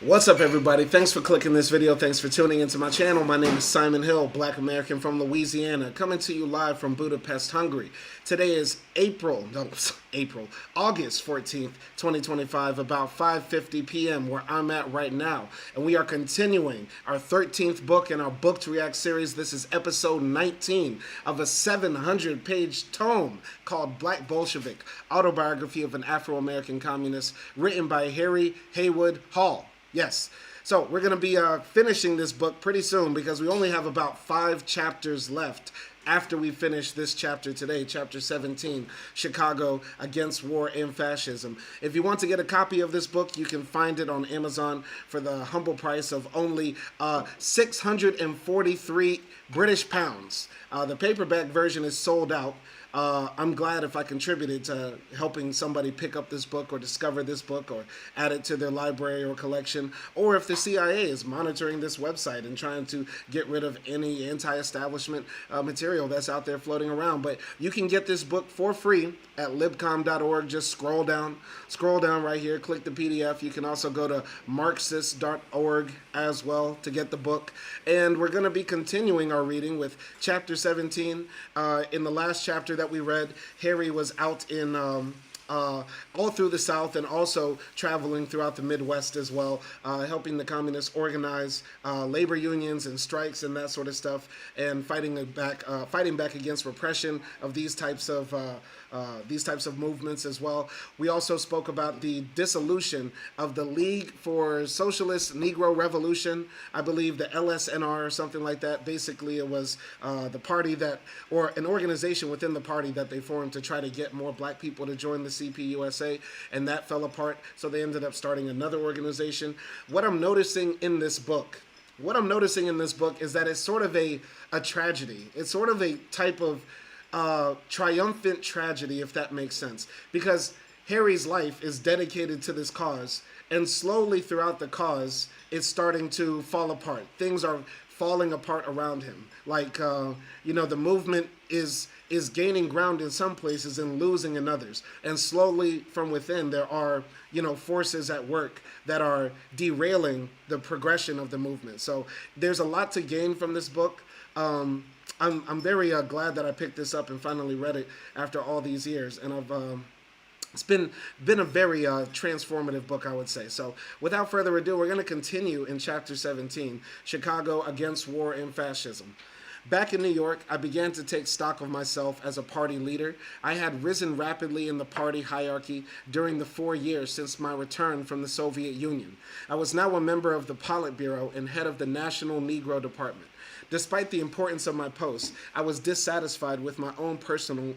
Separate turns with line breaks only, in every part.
What's up, everybody? Thanks for clicking this video. Thanks for tuning into my channel. My name is Simon Hill, Black American from Louisiana, coming to you live from Budapest, Hungary. Today is August 14th, 2025, about 5:50 p.m. where I'm at right now. And we are continuing our 13th book in our Book to React series. This is episode 19 of a 700-page tome called Black Bolshevik, Autobiography of an Afro-American Communist, written by Haywood Hall. Yes. So we're going to be finishing this book pretty soon because we only have about 5 chapters left after we finish this chapter today, chapter 17, Chicago Against War and Fascism. If you want to get a copy of this book, you can find it on Amazon for the humble price of only 643 British pounds. The paperback version is sold out. I'm glad if I contributed to helping somebody pick up this book or discover this book or add it to their library or collection, or if the CIA is monitoring this website and trying to get rid of any anti-establishment material that's out there floating around. But you can get this book for free at libcom.org. Just scroll down right here, click the PDF. You can also go to marxist.org as well to get the book. And we're going to be continuing our reading with chapter 17. In the last chapter that we read, Harry was out in all through the South and also traveling throughout the Midwest as well, helping the communists organize labor unions and strikes and that sort of stuff, and fighting back against repression of these types of movements as well. We also spoke about the dissolution of the League for Socialist Negro Revolution, I believe the LSNR or something like that. Basically, it was the party that, or an organization within the party that they formed to try to get more black people to join the CPUSA, and that fell apart, so they ended up starting another organization. What I'm noticing in this book is that it's sort of a tragedy. It's sort of a type of triumphant tragedy, if that makes sense, because Harry's life is dedicated to this cause, and slowly throughout the cause, it's starting to fall apart. Things are falling apart around him. Like, the movement is gaining ground in some places and losing in others. And slowly from within, there are, forces at work that are derailing the progression of the movement. So there's a lot to gain from this book. I'm very glad that I picked this up and finally read it after all these years. And it's been a very transformative book, I would say. So without further ado, we're going to continue in chapter 17, Chicago Against War and Fascism. Back in New York, I began to take stock of myself as a party leader. I had risen rapidly in the party hierarchy during the 4 years since my return from the Soviet Union. I was now a member of the Politburo and head of the National Negro Department. Despite the importance of my post, I was dissatisfied with my own personal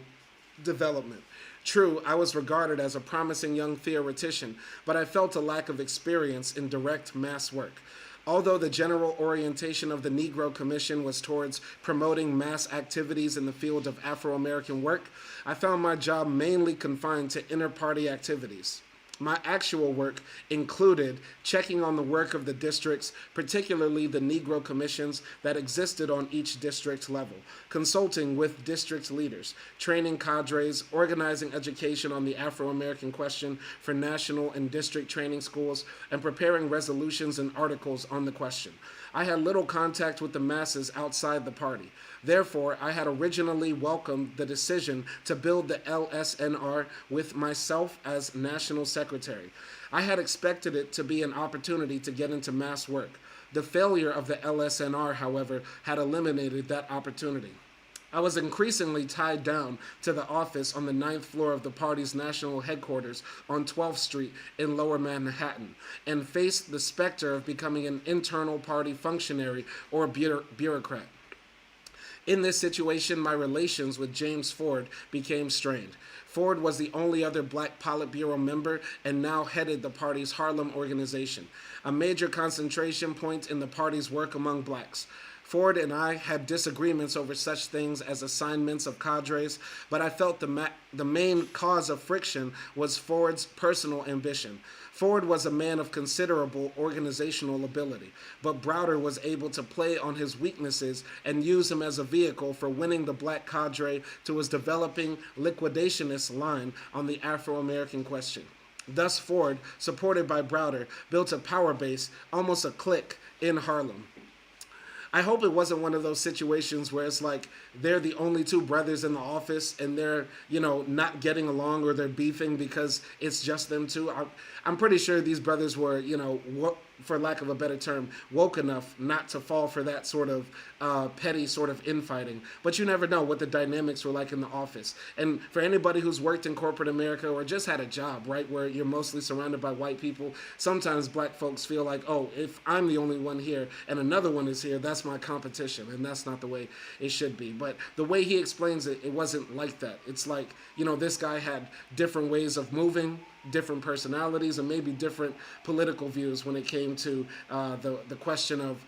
development. True, I was regarded as a promising young theoretician, but I felt a lack of experience in direct mass work. Although the general orientation of the Negro Commission was towards promoting mass activities in the field of Afro-American work, I found my job mainly confined to inter-party activities. My actual work included checking on the work of the districts, particularly the Negro commissions that existed on each district level, consulting with district leaders, training cadres, organizing education on the Afro-American question for national and district training schools, and preparing resolutions and articles on the question. I had little contact with the masses outside the party. Therefore, I had originally welcomed the decision to build the LSNR with myself as national secretary. I had expected it to be an opportunity to get into mass work. The failure of the LSNR, however, had eliminated that opportunity. I was increasingly tied down to the office on the 9th floor of the party's national headquarters on 12th Street in Lower Manhattan, and faced the specter of becoming an internal party functionary or bureaucrat. In this situation, my relations with James Ford became strained. Ford was the only other black Politburo member and now headed the party's Harlem organization, a major concentration point in the party's work among blacks. Ford and I had disagreements over such things as assignments of cadres, but I felt the main cause of friction was Ford's personal ambition. Ford was a man of considerable organizational ability, but Browder was able to play on his weaknesses and use him as a vehicle for winning the black cadre to his developing liquidationist line on the Afro-American question. Thus, Ford, supported by Browder, built a power base, almost a clique, in Harlem. I hope it wasn't one of those situations where it's like they're the only two brothers in the office and they're, not getting along or they're beefing because it's just them two. I'm pretty sure these brothers were, for lack of a better term, woke enough not to fall for that sort of petty sort of infighting. But you never know what the dynamics were like in the office. And for anybody who's worked in corporate America or just had a job, right, where you're mostly surrounded by white people, sometimes black folks feel like, oh, if I'm the only one here and another one is here, that's my competition. And that's not the way it should be. But the way he explains it, it wasn't like that. It's like, this guy had different ways of moving, different personalities, and maybe different political views when it came to the question of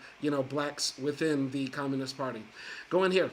blacks within the Communist Party. Go in here.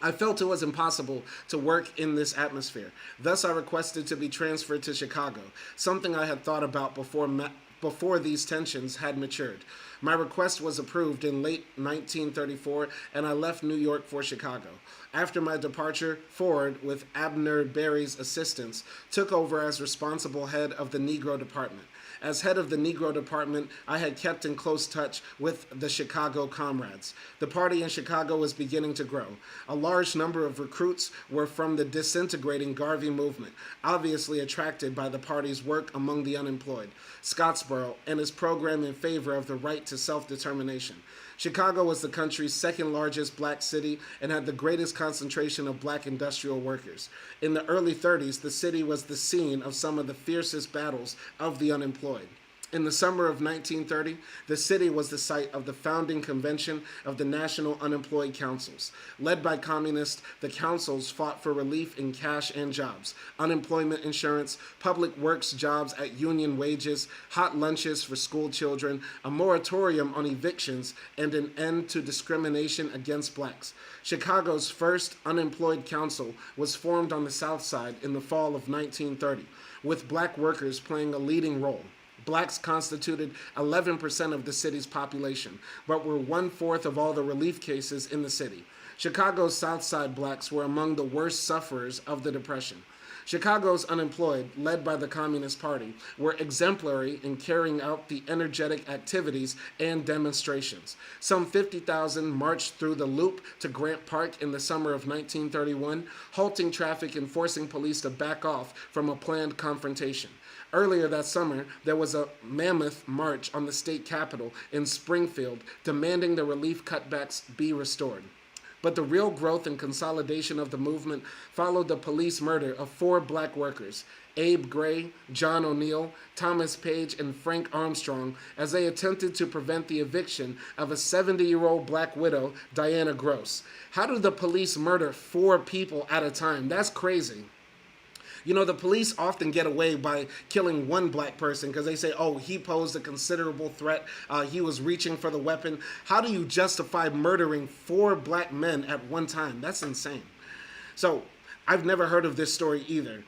I felt it was impossible to work in this atmosphere. Thus, I requested to be transferred to Chicago, something I had thought about before these tensions had matured. My request was approved in late 1934, and I left New York for Chicago. After my departure, Ford, with Abner Berry's assistance, took over as responsible head of the Negro Department. As head of the Negro Department, I had kept in close touch with the Chicago comrades. The party in Chicago was beginning to grow. A large number of recruits were from the disintegrating Garvey movement, obviously attracted by the party's work among the unemployed, Scottsboro, and his program in favor of the right to self-determination. Chicago was the country's second largest black city and had the greatest concentration of black industrial workers. In the early 30s, the city was the scene of some of the fiercest battles of the unemployed. In the summer of 1930, the city was the site of the founding convention of the National Unemployed Councils. Led by communists, the councils fought for relief in cash and jobs, unemployment insurance, public works jobs at union wages, hot lunches for school children, a moratorium on evictions, and an end to discrimination against blacks. Chicago's first unemployed council was formed on the South Side in the fall of 1930, with black workers playing a leading role. Blacks constituted 11% of the city's population, but were 1/4 of all the relief cases in the city. Chicago's South Side blacks were among the worst sufferers of the Depression. Chicago's unemployed, led by the Communist Party, were exemplary in carrying out the energetic activities and demonstrations. Some 50,000 marched through the Loop to Grant Park in the summer of 1931, halting traffic and forcing police to back off from a planned confrontation. Earlier that summer, there was a mammoth march on the state capitol in Springfield demanding the relief cutbacks be restored. But the real growth and consolidation of the movement followed the police murder of 4 black workers, Abe Gray, John O'Neill, Thomas Page, and Frank Armstrong, as they attempted to prevent the eviction of a 70-year-old black widow, Diana Gross. How do the police murder 4 people at a time? That's crazy. The police often get away by killing one black person because they say, oh, he posed a considerable threat. He was reaching for the weapon. How do you justify murdering 4 black men at one time? That's insane. So I've never heard of this story either.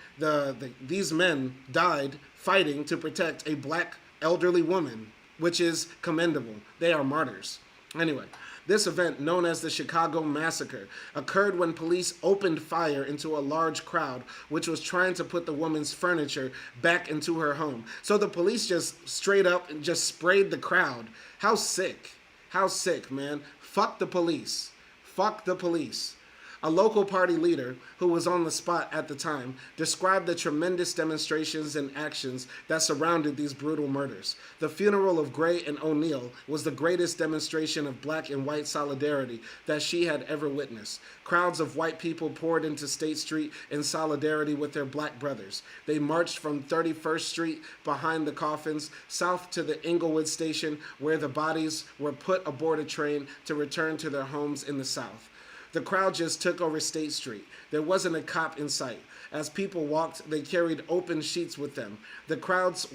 These men died fighting to protect a black elderly woman, which is commendable. They are martyrs. Anyway, this event, known as the Chicago Massacre, occurred when police opened fire into a large crowd which was trying to put the woman's furniture back into her home. So the police just straight up just sprayed the crowd. How sick. How sick, man. Fuck the police. Fuck the police. A local party leader, who was on the spot at the time, described the tremendous demonstrations and actions that surrounded these brutal murders. The funeral of Gray and O'Neill was the greatest demonstration of black and white solidarity that she had ever witnessed. Crowds of white people poured into State Street in solidarity with their black brothers. They marched from 31st Street behind the coffins south to the Inglewood station, where the bodies were put aboard a train to return to their homes in the South. The crowd just took over State Street. There wasn't a cop in sight. As people walked, they carried open sheets with them. The crowds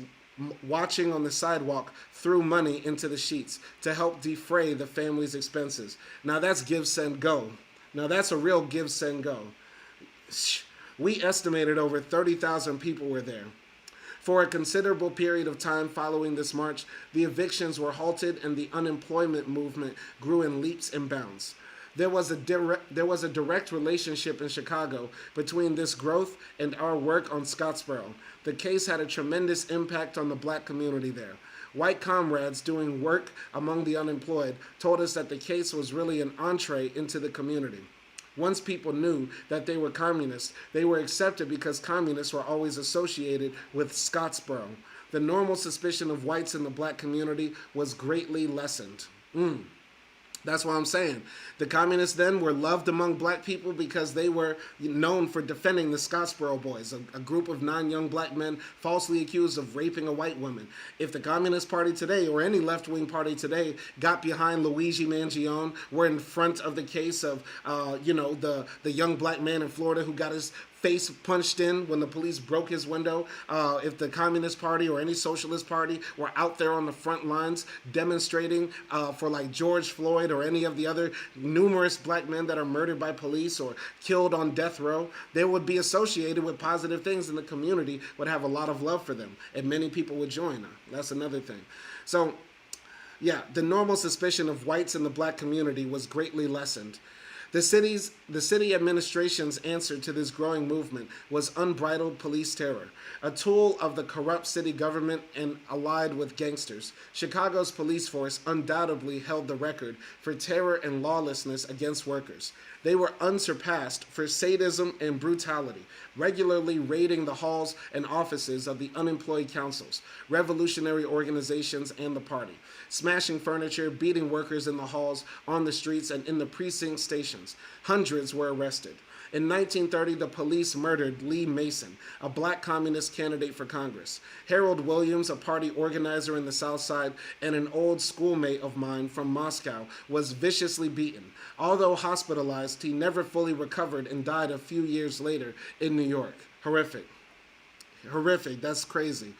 watching on the sidewalk threw money into the sheets to help defray the family's expenses. Now that's give, send, go. Now that's a real give, send, go. We estimated over 30,000 people were there. For a considerable period of time following this march, the evictions were halted and the unemployment movement grew in leaps and bounds. There was a direct relationship in Chicago between this growth and our work on Scottsboro. The case had a tremendous impact on the black community there. White comrades doing work among the unemployed told us that the case was really an entree into the community. Once people knew that they were communists, they were accepted because communists were always associated with Scottsboro. The normal suspicion of whites in the black community was greatly lessened. That's what I'm saying. The communists then were loved among black people because they were known for defending the Scottsboro Boys, a group of 9 young black men falsely accused of raping a white woman. If the Communist Party today, or any left-wing party today, got behind Luigi Mangione, were in front of the case of, the young black man in Florida who got his face punched in when the police broke his window, if the Communist Party or any socialist party were out there on the front lines demonstrating for like George Floyd or any of the other numerous black men that are murdered by police or killed on death row, they would be associated with positive things, and the community would have a lot of love for them, and many people would join them. That's another thing. So, yeah, the normal suspicion of whites in the black community was greatly lessened. The city administration's answer to this growing movement was unbridled police terror, a tool of the corrupt city government and allied with gangsters. Chicago's police force undoubtedly held the record for terror and lawlessness against workers. They were unsurpassed for sadism and brutality, regularly raiding the halls and offices of the unemployed councils, revolutionary organizations, and the party, smashing furniture, beating workers in the halls, on the streets, and in the precinct stations. Hundreds were arrested. In 1930, the police murdered Lee Mason, a black communist candidate for Congress. Harold Williams, a party organizer in the South Side, and an old schoolmate of mine from Moscow, was viciously beaten. Although hospitalized, he never fully recovered and died a few years later in New York. Horrific. Horrific. That's crazy.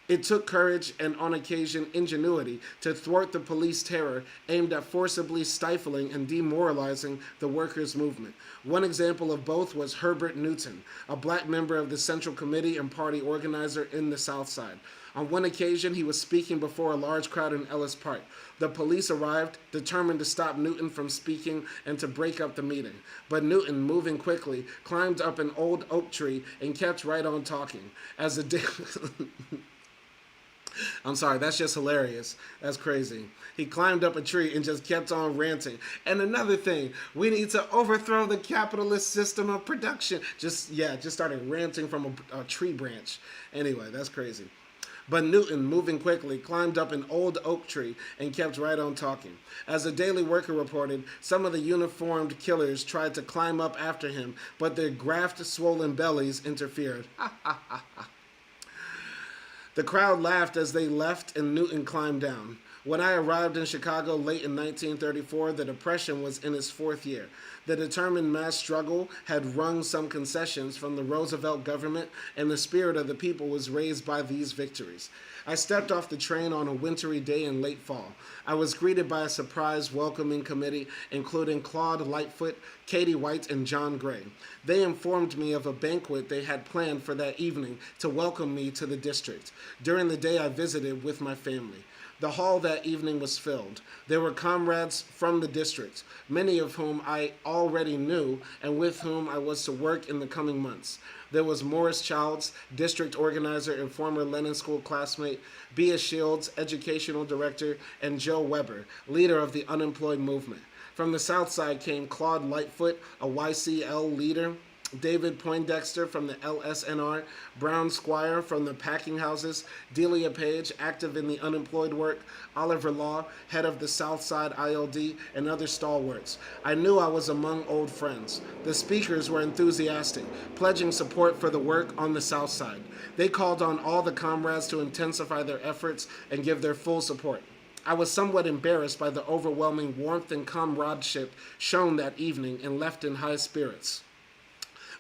It took courage and, on occasion, ingenuity to thwart the police terror aimed at forcibly stifling and demoralizing the workers' movement. One example of both was Herbert Newton, a black member of the Central Committee and party organizer in the South Side. On one occasion, he was speaking before a large crowd in Ellis Park. The police arrived, determined to stop Newton from speaking and to break up the meeting. But Newton, moving quickly, climbed up an old oak tree and kept right on talking. As the day... I'm sorry, that's just hilarious. That's crazy. He climbed up a tree and just kept on ranting. And another thing, we need to overthrow the capitalist system of production. Just started ranting from a tree branch. Anyway, that's crazy. But Newton, moving quickly, climbed up an old oak tree and kept right on talking. As the Daily Worker reported, some of the uniformed killers tried to climb up after him, but their graft-swollen bellies interfered. The crowd laughed as they left and Newton climbed down. When I arrived in Chicago late in 1934, the Depression was in its 4th year. The determined mass struggle had wrung some concessions from the Roosevelt government, and the spirit of the people was raised by these victories. I stepped off the train on a wintry day in late fall. I was greeted by a surprise welcoming committee, including Claude Lightfoot, Katie White, and John Gray. They informed me of a banquet they had planned for that evening to welcome me to the district. During the day, I visited with my family. The hall that evening was filled. There were comrades from the district, many of whom I already knew and with whom I was to work in the coming months. There was Morris Childs, district organizer and former Lenin School classmate, Bea Shields, educational director, and Joe Weber, leader of the unemployed movement. From the South Side came Claude Lightfoot, a YCL leader, David Poindexter from the LSNR, Brown Squire from the packing houses, Delia Page, active in the unemployed work, Oliver Law, head of the South Side ILD, and other stalwarts. I knew I was among old friends. The speakers were enthusiastic, pledging support for the work on the South Side. They called on all the comrades to intensify their efforts and give their full support. I was somewhat embarrassed by the overwhelming warmth and comradeship shown that evening and left in high spirits.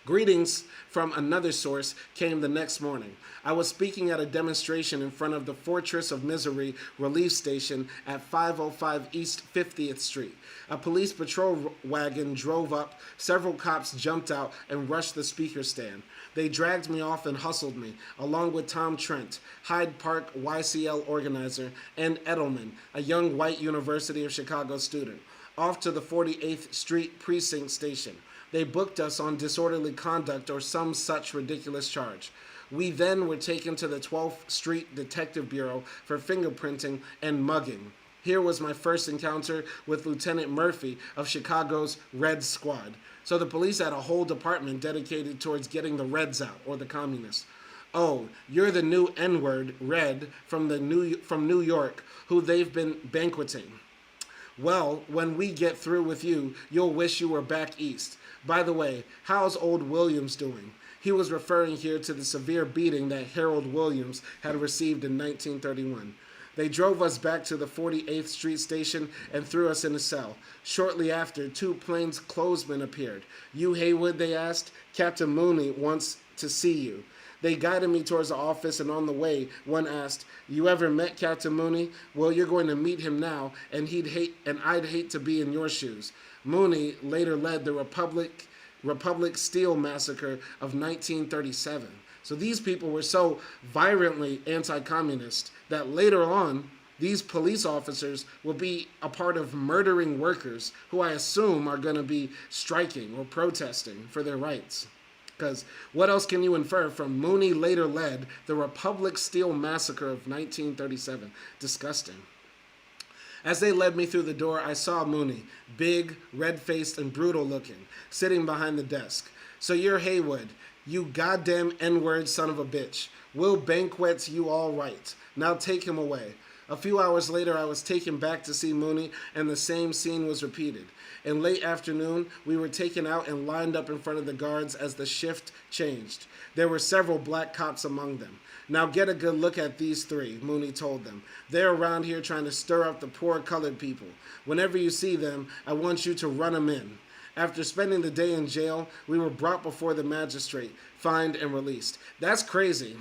Greetings from another source came the next morning. I was speaking at a demonstration in front of the Fortress of Misery relief station at 505 East 50th Street. A police patrol wagon drove up, several cops jumped out and rushed the speaker stand. They dragged me off and hustled me, along with Tom Trent, Hyde Park YCL organizer, and Edelman, a young white University of Chicago student. off to the 48th Street Precinct Station. They booked us on disorderly conduct or some such ridiculous charge. We then were taken to the 12th Street Detective Bureau for fingerprinting and mugging. Here was my first encounter with Lieutenant Murphy of Chicago's Red Squad. So the police had a whole department dedicated towards getting the Reds out, or the communists. Oh, you're the new N-word, Red, from New York, who they've been banqueting. Well, when we get through with you, you'll wish you were back east. By the way, how's old Williams doing? He was referring here to the severe beating that Harold Williams had received in 1931. They drove us back to the 48th Street Station and threw us in a cell. Shortly after, two plainclothesmen appeared. You Haywood, they asked. Captain Mooney wants to see you. They guided me towards the office, and on the way, one asked, "You ever met Captain Mooney? Well, you're going to meet him now, and I'd hate to be in your shoes." Mooney later led the Republic Steel Massacre of 1937. So these people were so violently anti-communist that later on, these police officers will be a part of murdering workers who I assume are going to be striking or protesting for their rights. Because what else can you infer from Mooney later led the Republic Steel Massacre of 1937? Disgusting. As they led me through the door, I saw Mooney, big, red-faced, and brutal looking, sitting behind the desk. "So you're Haywood. You goddamn N-word son of a bitch. We'll banquet you all right. Now take him away." A few hours later, I was taken back to see Mooney, and the same scene was repeated. In late afternoon, we were taken out and lined up in front of the guards as the shift changed. There were several black cops among them. "Now get a good look at these three," Mooney told them. "They're around here trying to stir up the poor colored people. Whenever you see them, I want you to run them in." After spending the day in jail, we were brought before the magistrate, fined, and released. That's crazy.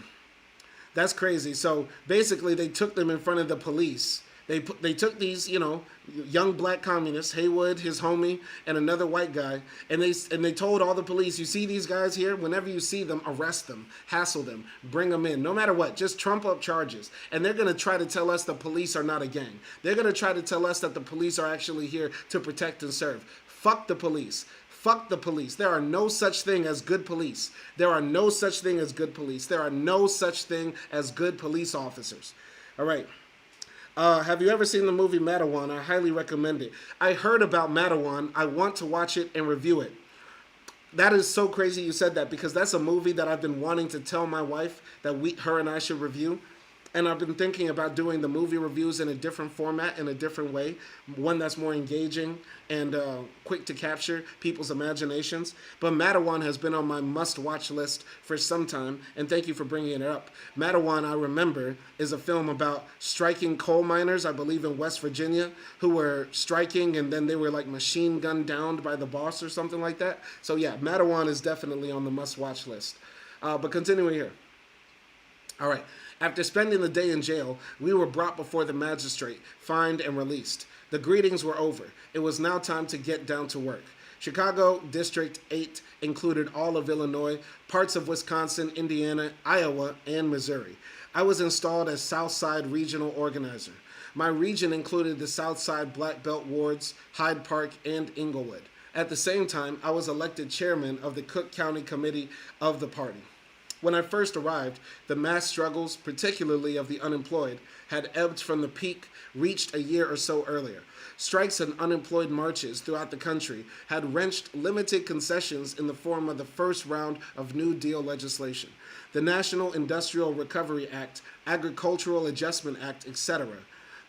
That's crazy. So basically, they took them in front of the police. They took these, young black communists, Haywood, his homie, and another white guy, and they told all the police, "You see these guys here? Whenever you see them, arrest them, hassle them, bring them in, no matter what. Just trump up charges." And they're going to try to tell us the police are not a gang. They're going to try to tell us that the police are actually here to protect and serve. Fuck the police. Fuck the police. There are no such thing as good police. There are no such thing as good police. There are no such thing as good police officers. All right. Have you ever seen the movie Mattawan? I highly recommend it. I heard about Mattawan. I want to watch it and review it. That is so crazy you said that, because that's a movie that I've been wanting to tell my wife that her and I should review. And I've been thinking about doing the movie reviews in a different format, in a different way, one that's more engaging and quick to capture people's imaginations. But Mattawan has been on my must-watch list for some time, and thank you for bringing it up. Mattawan, I remember, is a film about striking coal miners, I believe in West Virginia, who were striking, and then they were like machine gunned down by the boss or something like that. So yeah, Mattawan is definitely on the must-watch list. But continuing here. All right. After spending the day in jail, we were brought before the magistrate, fined, and released. The greetings were over. It was now time to get down to work. Chicago District 8 included all of Illinois, parts of Wisconsin, Indiana, Iowa, and Missouri. I was installed as Southside Regional Organizer. My region included the Southside Black Belt wards, Hyde Park, and Inglewood. At the same time, I was elected chairman of the Cook County Committee of the party. When I first arrived, the mass struggles, particularly of the unemployed, had ebbed from the peak reached a year or so earlier. Strikes and unemployed marches throughout the country had wrenched limited concessions in the form of the first round of New Deal legislation, the National Industrial Recovery Act, Agricultural Adjustment Act, etc.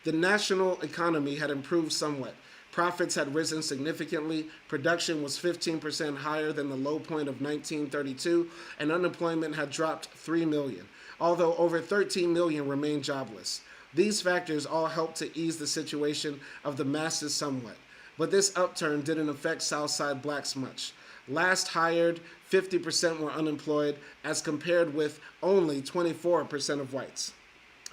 The national economy had improved somewhat. Profits had risen significantly, production was 15% higher than the low point of 1932, and unemployment had dropped 3 million, although over 13 million remained jobless. These factors all helped to ease the situation of the masses somewhat, but this upturn didn't affect Southside blacks much. Last hired, 50% were unemployed, as compared with only 24% of whites.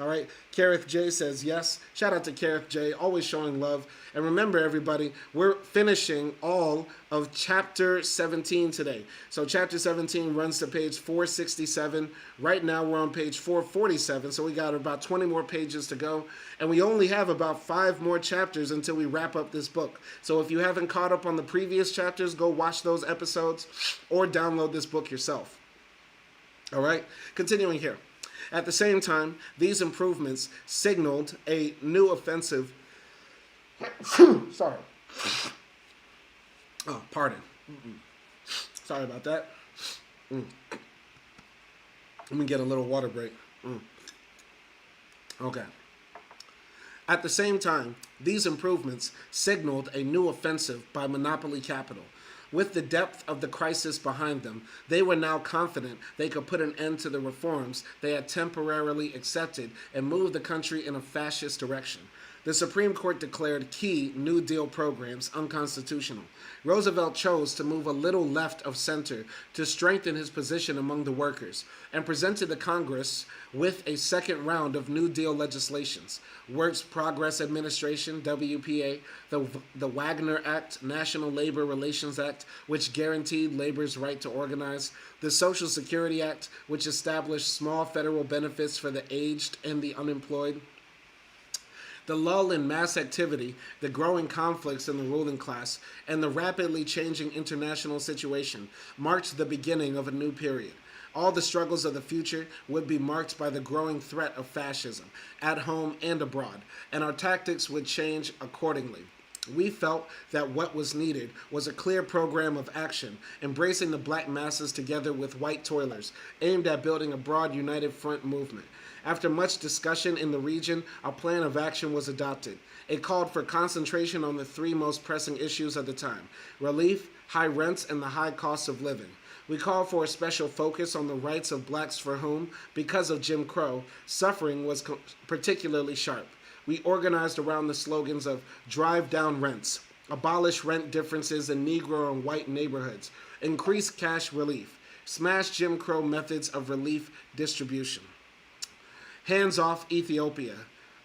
All right. Kareth J says yes. Shout out to Kareth J, always showing love. And remember, everybody, we're finishing all of chapter 17 today. So chapter 17 runs to page 467. Right now we're on page 447, so we got about 20 more pages to go. And we only have about 5 more chapters until we wrap up this book. So if you haven't caught up on the previous chapters, go watch those episodes or download this book yourself. All right. Continuing here. At the same time, these improvements signaled a new offensive. Sorry. Oh, pardon. Sorry about that. Let me get a little water break. Okay. At the same time, these improvements signaled a new offensive by monopoly capital. With the depth of the crisis behind them, they were now confident they could put an end to the reforms they had temporarily accepted and move the country in a fascist direction. The Supreme Court declared key New Deal programs unconstitutional. Roosevelt chose to move a little left of center to strengthen his position among the workers and presented the Congress with a second round of New Deal legislations. Works Progress Administration, WPA, the Wagner Act, National Labor Relations Act, which guaranteed labor's right to organize, the Social Security Act, which established small federal benefits for the aged and the unemployed. The lull in mass activity, the growing conflicts in the ruling class, and the rapidly changing international situation marked the beginning of a new period. All the struggles of the future would be marked by the growing threat of fascism, at home and abroad, and our tactics would change accordingly. We felt that what was needed was a clear program of action, embracing the black masses together with white toilers, aimed at building a broad united front movement. After much discussion in the region, a plan of action was adopted. It called for concentration on the 3 most pressing issues of the time: relief, high rents, and the high cost of living. We called for a special focus on the rights of blacks for whom, because of Jim Crow, suffering was particularly sharp. We organized around the slogans of drive down rents, abolish rent differences in Negro and white neighborhoods, increase cash relief, smash Jim Crow methods of relief distribution. Hands off Ethiopia.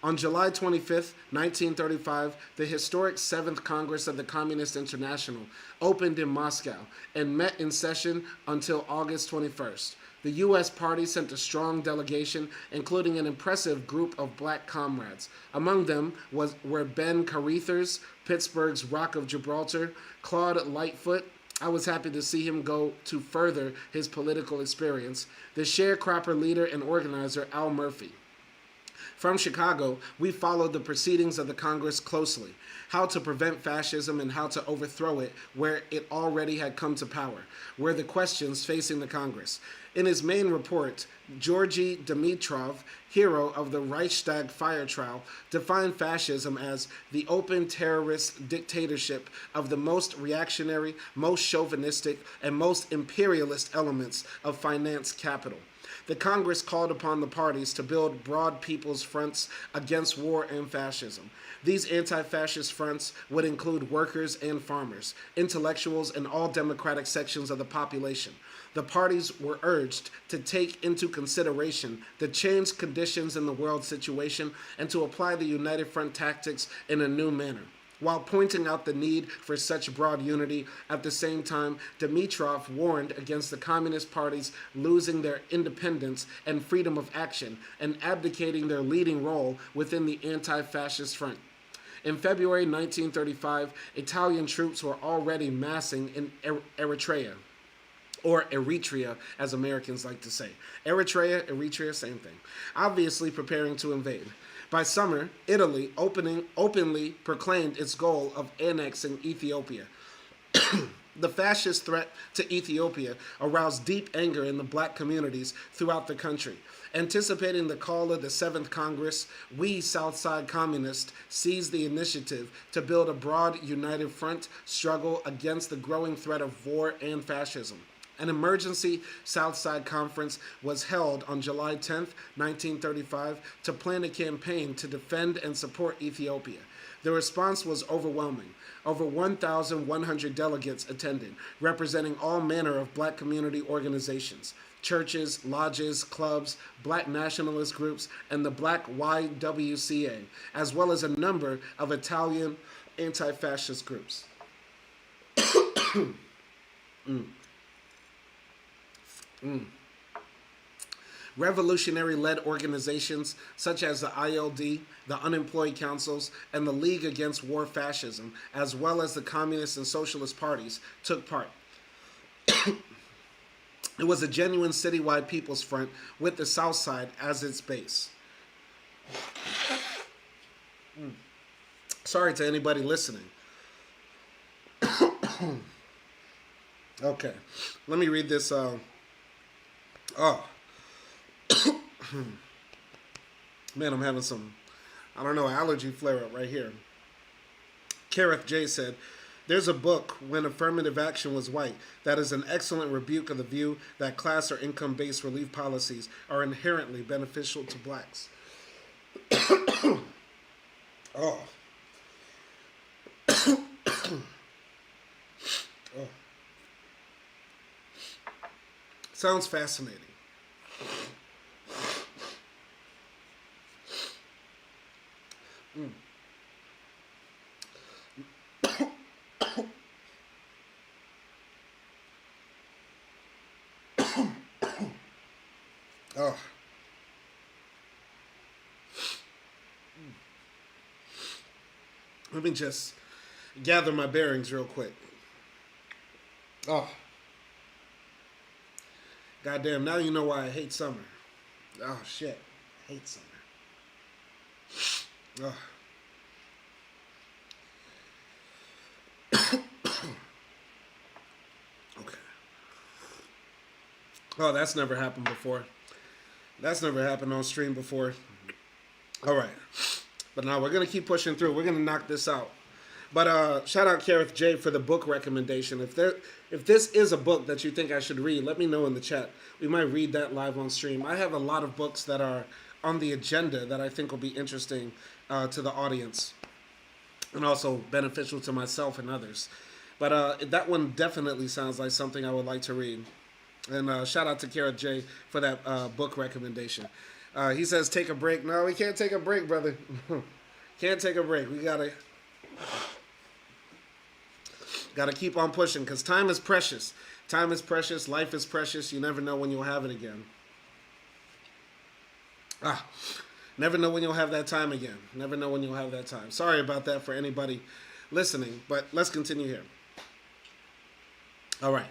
On July 25, 1935, the historic 7th Congress of the Communist International opened in Moscow and met in session until August 21st. The U.S. party sent a strong delegation, including an impressive group of black comrades. Among them were Ben Carruthers, Pittsburgh's Rock of Gibraltar, Claude Lightfoot. I was happy to see him go to further his political experience. The sharecropper leader and organizer, Al Murphy. From Chicago, we followed the proceedings of the Congress closely, how to prevent fascism and how to overthrow it where it already had come to power, were the questions facing the Congress. In his main report, Georgy Dimitrov, hero of the Reichstag fire trial, defined fascism as the open terrorist dictatorship of the most reactionary, most chauvinistic, and most imperialist elements of finance capital. The Congress called upon the parties to build broad people's fronts against war and fascism. These anti-fascist fronts would include workers and farmers, intellectuals, and all democratic sections of the population. The parties were urged to take into consideration the changed conditions in the world situation and to apply the United Front tactics in a new manner. While pointing out the need for such broad unity, at the same time, Dimitrov warned against the Communist parties losing their independence and freedom of action and abdicating their leading role within the anti-fascist front. In February 1935, Italian troops were already massing in Eritrea, or Eritrea, as Americans like to say. Eritrea, same thing. Obviously preparing to invade. By summer, Italy openly proclaimed its goal of annexing Ethiopia. The fascist threat to Ethiopia aroused deep anger in the black communities throughout the country. Anticipating the call of the 7th Congress, we Southside Communists seized the initiative to build a broad, united front struggle against the growing threat of war and fascism. An emergency Southside Conference was held on July 10, 1935, to plan a campaign to defend and support Ethiopia. The response was overwhelming. Over 1,100 delegates attended, representing all manner of black community organizations. churches, lodges, clubs, black nationalist groups, and the black YWCA, as well as a number of Italian anti-fascist groups. Revolutionary-led organizations such as the ILD, the Unemployed Councils, and the League Against War Fascism, as well as the Communist and Socialist parties, took part. It was a genuine citywide people's front with the South Side as its base. Sorry to anybody listening. Okay, let me read this. Man, I'm having some, I don't know, allergy flare-up right here. Kareth J. said, there's a book, When Affirmative Action Was White, that is an excellent rebuke of the view that class or income-based relief policies are inherently beneficial to blacks. Oh. Oh. Sounds fascinating. Oh. Let me just gather my bearings real quick. Oh. Goddamn, now you know why I hate summer. Oh, shit. I hate summer. Oh. Okay. Oh, that's never happened before. That's never happened on stream before. All right. But now we're going to keep pushing through. We're going to knock this out. But shout out Kareth J for the book recommendation. If this is a book that you think I should read, let me know in the chat. We might read that live on stream. I have a lot of books that are on the agenda that I think will be interesting to the audience and also beneficial to myself and others. But that one definitely sounds like something I would like to read. And shout out to Kareth J for that book recommendation. He says, take a break. No, we can't take a break, brother. Can't take a break. We gotta keep on pushing because time is precious. Time is precious. Life is precious. You never know when you'll have it again. Never know when you'll have that time again. Never know when you'll have that time. Sorry about that for anybody listening, but let's continue here. All right.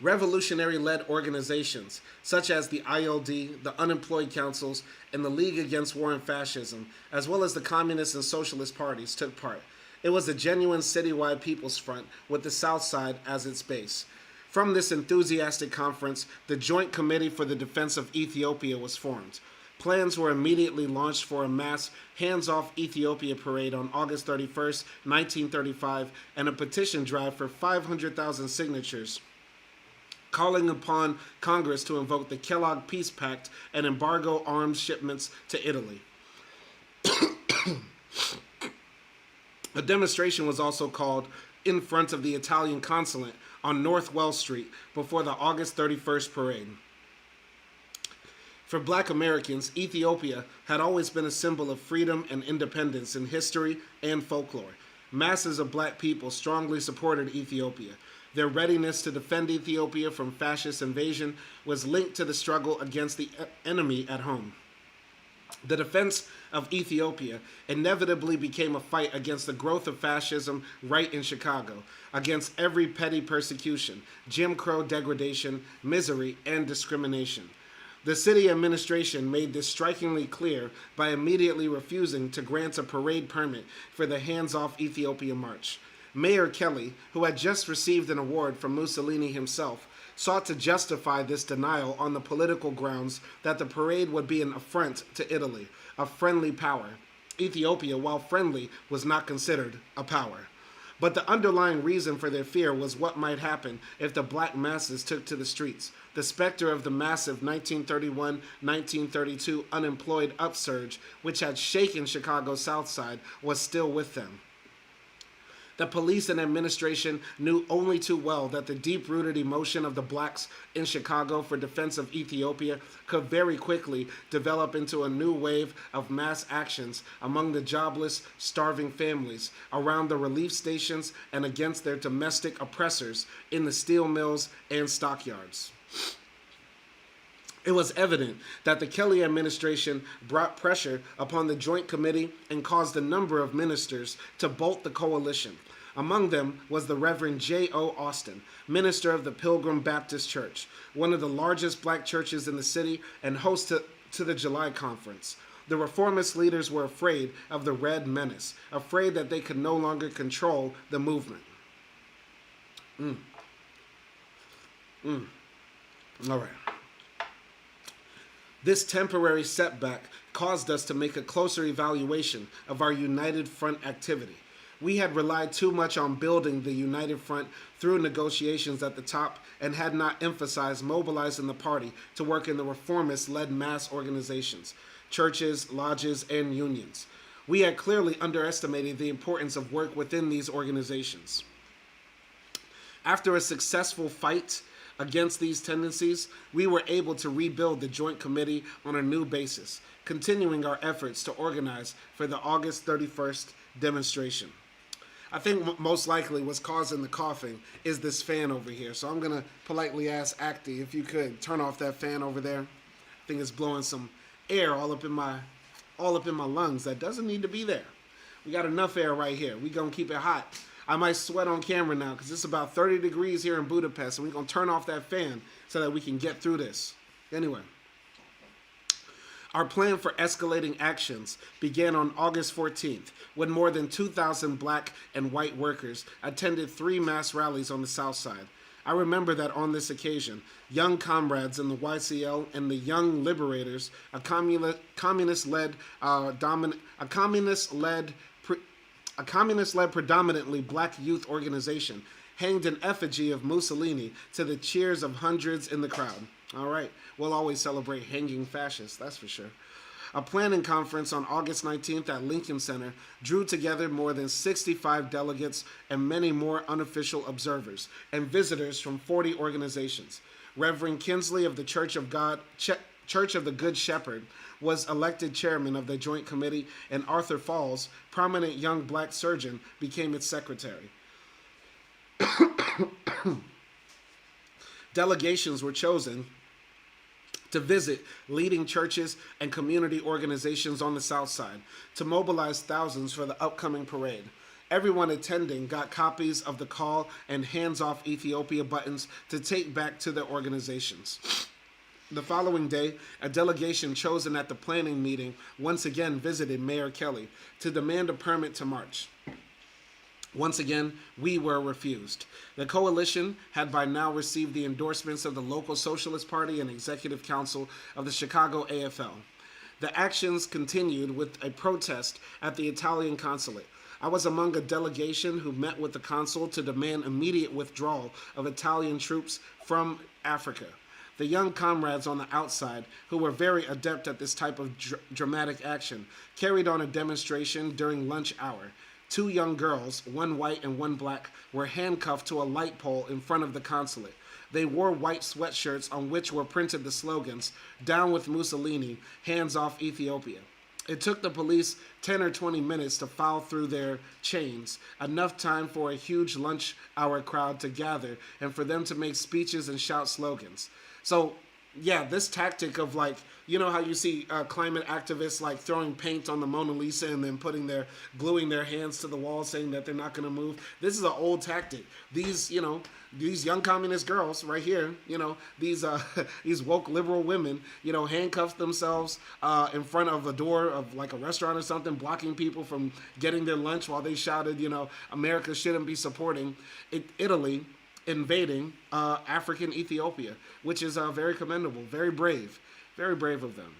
Revolutionary-led organizations such as the ILD, the Unemployed Councils, and the League Against War and Fascism, as well as the Communist and Socialist parties, took part. It was a genuine citywide people's front with the South Side as its base. From this enthusiastic conference, the Joint Committee for the Defense of Ethiopia was formed. Plans were immediately launched for a mass hands-off Ethiopia parade on August 31st, 1935, and a petition drive for 500,000 signatures, calling upon Congress to invoke the Kellogg Peace Pact and embargo arms shipments to Italy. A demonstration was also called in front of the Italian consulate on North Wells Street before the August 31st parade. For Black Americans, Ethiopia had always been a symbol of freedom and independence in history and folklore. Masses of Black people strongly supported Ethiopia. Their readiness to defend Ethiopia from fascist invasion was linked to the struggle against the enemy at home. The defense of Ethiopia inevitably became a fight against the growth of fascism right in Chicago, against every petty persecution, Jim Crow degradation, misery, and discrimination. The city administration made this strikingly clear by immediately refusing to grant a parade permit for the hands-off Ethiopia march. Mayor Kelly, who had just received an award from Mussolini himself, sought to justify this denial on the political grounds that the parade would be an affront to Italy, a friendly power. Ethiopia, while friendly, was not considered a power. But the underlying reason for their fear was what might happen if the Black masses took to the streets. The specter of the massive 1931-1932 unemployed upsurge, which had shaken Chicago's South Side, was still with them. The police and administration knew only too well that the deep-rooted emotion of the blacks in Chicago for defense of Ethiopia could very quickly develop into a new wave of mass actions among the jobless, starving families around the relief stations and against their domestic oppressors in the steel mills and stockyards. It was evident that the Kelly administration brought pressure upon the Joint Committee and caused a number of ministers to bolt the coalition. Among them was the Reverend J.O. Austin, minister of the Pilgrim Baptist Church, one of the largest black churches in the city and host to the July Conference. The reformist leaders were afraid of the Red Menace, afraid that they could no longer control the movement. All right. This temporary setback caused us to make a closer evaluation of our United Front activity. We had relied too much on building the United Front through negotiations at the top and had not emphasized mobilizing the party to work in the reformist-led mass organizations, churches, lodges, and unions. We had clearly underestimated the importance of work within these organizations. After a successful fight against these tendencies, we were able to rebuild the Joint Committee on a new basis, continuing our efforts to organize for the August 31st demonstration. I think most likely what's causing the coughing is this fan over here. So I'm going to politely ask Acti if you could turn off that fan over there. I think it's blowing some air all up in my lungs that doesn't need to be there. We got enough air right here. We're going to keep it hot. I might sweat on camera now because it's about 30 degrees here in Budapest, and we're going to turn off that fan so that we can get through this. Anyway, our plan for escalating actions began on August 14th, when more than 2,000 black and white workers attended 3 mass rallies on the South Side. I remember that on this occasion, young comrades in the YCL and the Young Liberators, a communist-led predominantly black youth organization, hanged an effigy of Mussolini to the cheers of hundreds in the crowd. All right, we'll always celebrate hanging fascists, that's for sure. A planning conference on August 19th at Lincoln Center drew together more than 65 delegates and many more unofficial observers and visitors from 40 organizations. Reverend Kinsley of the Church of the Good Shepherd was elected chairman of the Joint Committee, and Arthur Falls, prominent young black surgeon, became its secretary. Delegations were chosen to visit leading churches and community organizations on the South Side to mobilize thousands for the upcoming parade. Everyone attending got copies of the Call and Hands Off Ethiopia buttons to take back to their organizations. The following day, a delegation chosen at the planning meeting once again visited Mayor Kelly to demand a permit to march. Once again, we were refused. The coalition had by now received the endorsements of the local Socialist Party and Executive Council of the Chicago AFL. The actions continued with a protest at the Italian consulate. I was among a delegation who met with the consul to demand immediate withdrawal of Italian troops from Africa. The young comrades on the outside, who were very adept at this type of dramatic action, carried on a demonstration during lunch hour. 2 young girls, one white and one black, were handcuffed to a light pole in front of the consulate. They wore white sweatshirts on which were printed the slogans, "Down with Mussolini, Hands Off Ethiopia." It took the police 10 or 20 minutes to file through their chains, enough time for a huge lunch hour crowd to gather and for them to make speeches and shout slogans. So, yeah, this tactic of, like, you know how you see climate activists like throwing paint on the Mona Lisa and then gluing their hands to the wall saying that they're not going to move. This is an old tactic. These young communist girls right here, these woke liberal women, handcuffed themselves in front of a door of like a restaurant or something, blocking people from getting their lunch while they shouted, America shouldn't be supporting Italy invading African Ethiopia, which is very commendable, very brave of them.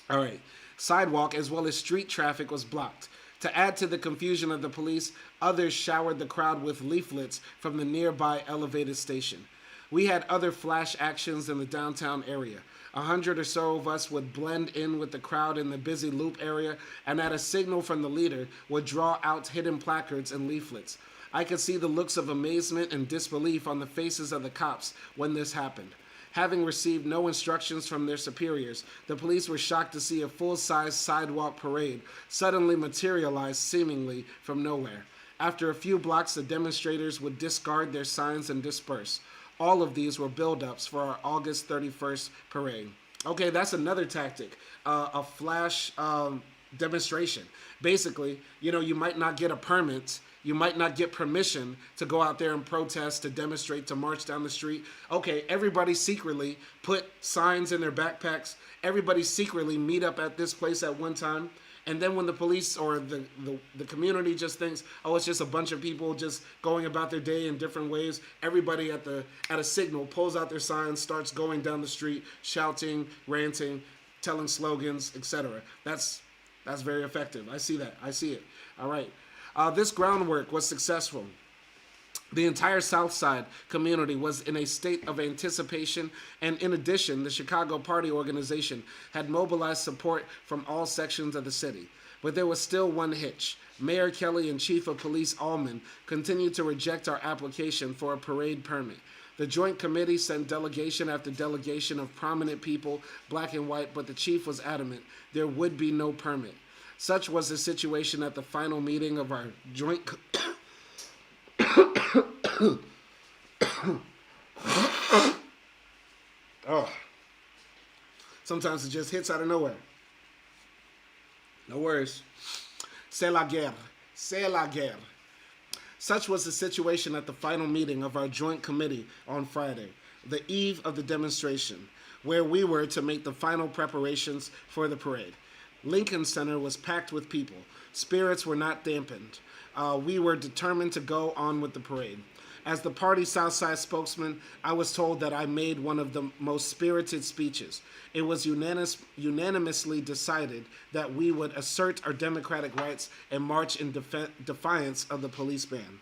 All right, sidewalk as well as street traffic was blocked. To add to the confusion of the police, others showered the crowd with leaflets from the nearby elevated station. We had other flash actions in the downtown area. 100 or so of us would blend in with the crowd in the busy loop area, and at a signal from the leader would draw out hidden placards and leaflets. I could see the looks of amazement and disbelief on the faces of the cops when this happened. Having received no instructions from their superiors, the police were shocked to see a full-size sidewalk parade suddenly materialize seemingly from nowhere. After a few blocks, the demonstrators would discard their signs and disperse. All of these were build-ups for our August 31st parade. Okay, that's another tactic, a flash demonstration. Basically, you might not get a permit, you might not get permission to go out there and protest, to demonstrate, to march down the street. Okay, everybody secretly put signs in their backpacks. Everybody secretly meet up at this place at one time. And then when the police or the community just thinks, oh, it's just a bunch of people just going about their day in different ways, everybody at a signal pulls out their signs, starts going down the street, shouting, ranting, telling slogans, etc. That's very effective. I see that. I see it. All right. This groundwork was successful. The entire South Side community was in a state of anticipation, and in addition, the Chicago Party Organization had mobilized support from all sections of the city. But there was still one hitch. Mayor Kelly and Chief of Police Allman continued to reject our application for a parade permit. The Joint Committee sent delegation after delegation of prominent people, black and white, but the chief was adamant there would be no permit. Such was the situation at the final meeting of our joint oh. Sometimes it just hits out of nowhere. No worries. C'est la guerre. C'est la guerre. Such was the situation at the final meeting of our joint committee on Friday, the eve of the demonstration, where we were to make the final preparations for the parade. Lincoln Center was packed with people. Spirits were not dampened. We were determined to go on with the parade. As the party Southside spokesman, I was told that I made one of the most spirited speeches. It was unanimously decided that we would assert our democratic rights and march in defiance of the police ban.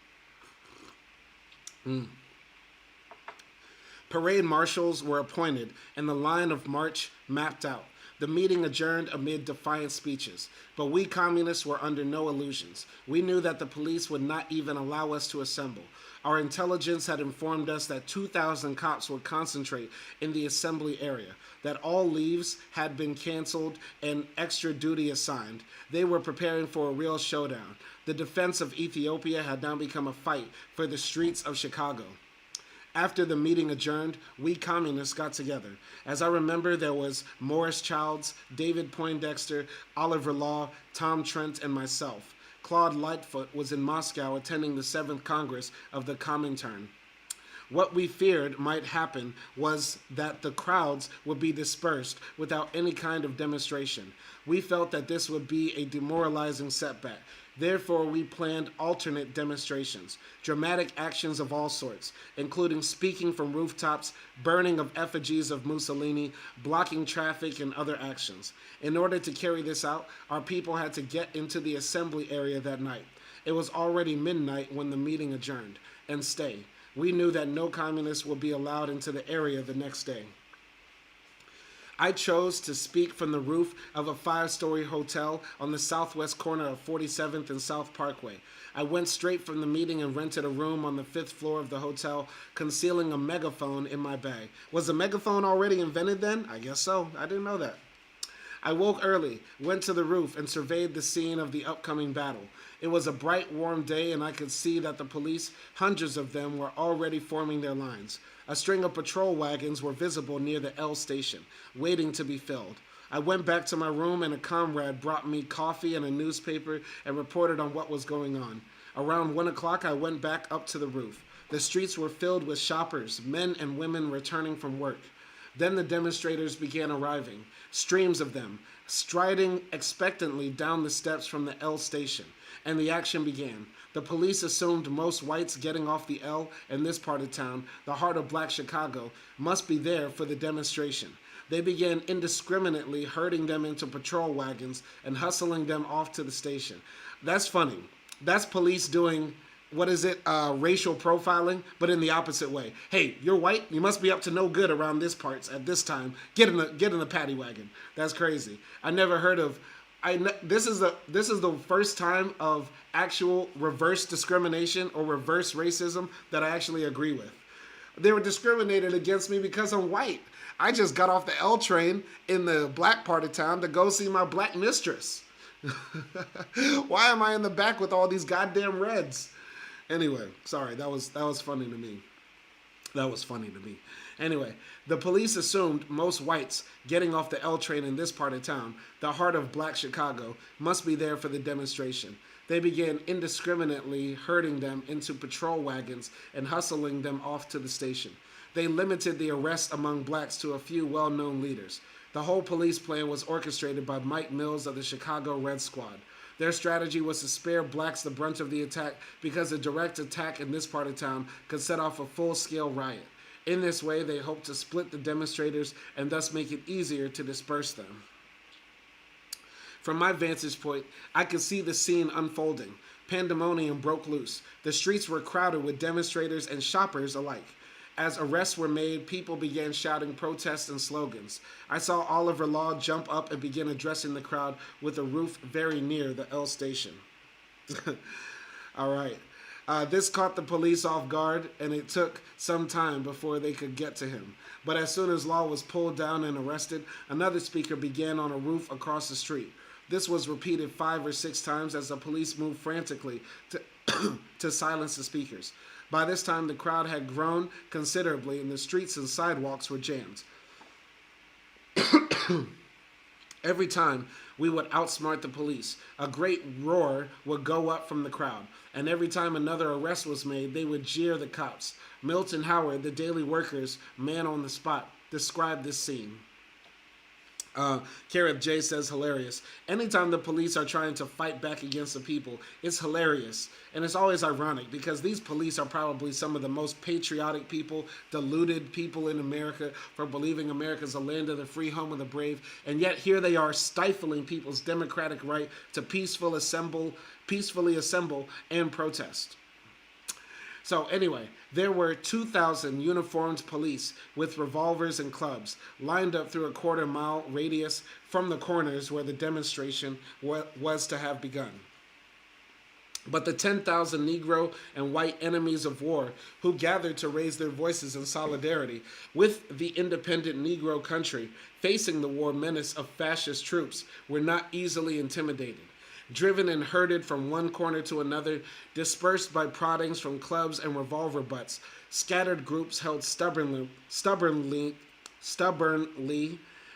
Parade marshals were appointed and the line of march mapped out. The meeting adjourned amid defiant speeches, but we communists were under no illusions. We knew that the police would not even allow us to assemble. Our intelligence had informed us that 2,000 cops would concentrate in the assembly area, that all leaves had been canceled and extra duty assigned. They were preparing for a real showdown. The defense of Ethiopia had now become a fight for the streets of Chicago. After the meeting adjourned, we communists got together. As I remember, there was Morris Childs, David Poindexter, Oliver Law, Tom Trent, and myself. Claude Lightfoot was in Moscow attending the 7th Congress of the Comintern. What we feared might happen was that the crowds would be dispersed without any kind of demonstration. We felt that this would be a demoralizing setback. Therefore, we planned alternate demonstrations, dramatic actions of all sorts, including speaking from rooftops, burning of effigies of Mussolini, blocking traffic, and other actions. In order to carry this out, our people had to get into the assembly area that night. It was already midnight when the meeting adjourned, and stay. We knew that no communists would be allowed into the area the next day. I chose to speak from the roof of a 5-story hotel on the southwest corner of 47th and South Parkway. I went straight from the meeting and rented a room on the 5th floor of the hotel, concealing a megaphone in my bag. Was a megaphone already invented then? I guess so. I didn't know that. I woke early, went to the roof, and surveyed the scene of the upcoming battle. It was a bright, warm day, and I could see that the police, hundreds of them, were already forming their lines. A string of patrol wagons were visible near the L station, waiting to be filled. I went back to my room, and a comrade brought me coffee and a newspaper and reported on what was going on. Around 1 o'clock, I went back up to the roof. The streets were filled with shoppers, men and women returning from work. Then the demonstrators began arriving, streams of them, striding expectantly down the steps from the L station, and the action began. The police assumed most whites getting off the L in this part of town, the heart of Black Chicago, must be there for the demonstration. They began indiscriminately herding them into patrol wagons and hustling them off to the station. That's funny. That's police doing, racial profiling, but in the opposite way. Hey, you're white, you must be up to no good around this parts at this time. Get in the paddy wagon. That's crazy. I never heard of This is the first time of actual reverse discrimination or reverse racism that I actually agree with. They were discriminated against me because I'm white. I just got off the L train in the black part of town to go see my black mistress. Why am I in the back with all these goddamn reds? Anyway, sorry, that was funny to me. That was funny to me. Anyway, the police assumed most whites getting off the L train in this part of town, the heart of black Chicago, must be there for the demonstration. They began indiscriminately herding them into patrol wagons and hustling them off to the station. They limited the arrests among blacks to a few well-known leaders. The whole police plan was orchestrated by Mike Mills of the Chicago Red Squad. Their strategy was to spare blacks the brunt of the attack because a direct attack in this part of town could set off a full-scale riot. In this way, they hoped to split the demonstrators and thus make it easier to disperse them. From my vantage point, I could see the scene unfolding. Pandemonium broke loose. The streets were crowded with demonstrators and shoppers alike. As arrests were made, people began shouting protests and slogans. I saw Oliver Law jump up and begin addressing the crowd with a roof very near the L station. All right. This caught the police off guard, and it took some time before they could get to him. But as soon as Law was pulled down and arrested, another speaker began on a roof across the street. This was repeated 5 or 6 times as the police moved frantically to silence the speakers. By this time, the crowd had grown considerably, and the streets and sidewalks were jammed. Every time we would outsmart the police, a great roar would go up from the crowd, and every time another arrest was made, they would jeer the cops. Milton Howard, the Daily Worker's man on the spot, described this scene. Carib J says, hilarious. Anytime the police are trying to fight back against the people, it's hilarious. And it's always ironic because these police are probably some of the most patriotic people, deluded people in America for believing America's a land of the free, home of the brave. And yet here they are stifling people's democratic right to peacefully assemble and protest. So anyway, there were 2,000 uniformed police with revolvers and clubs lined up through a quarter-mile radius from the corners where the demonstration was to have begun. But the 10,000 Negro and white enemies of war who gathered to raise their voices in solidarity with the independent Negro country facing the war menace of fascist troops were not easily intimidated. Driven and herded from one corner to another, dispersed by proddings from clubs and revolver butts, scattered groups held stubbornly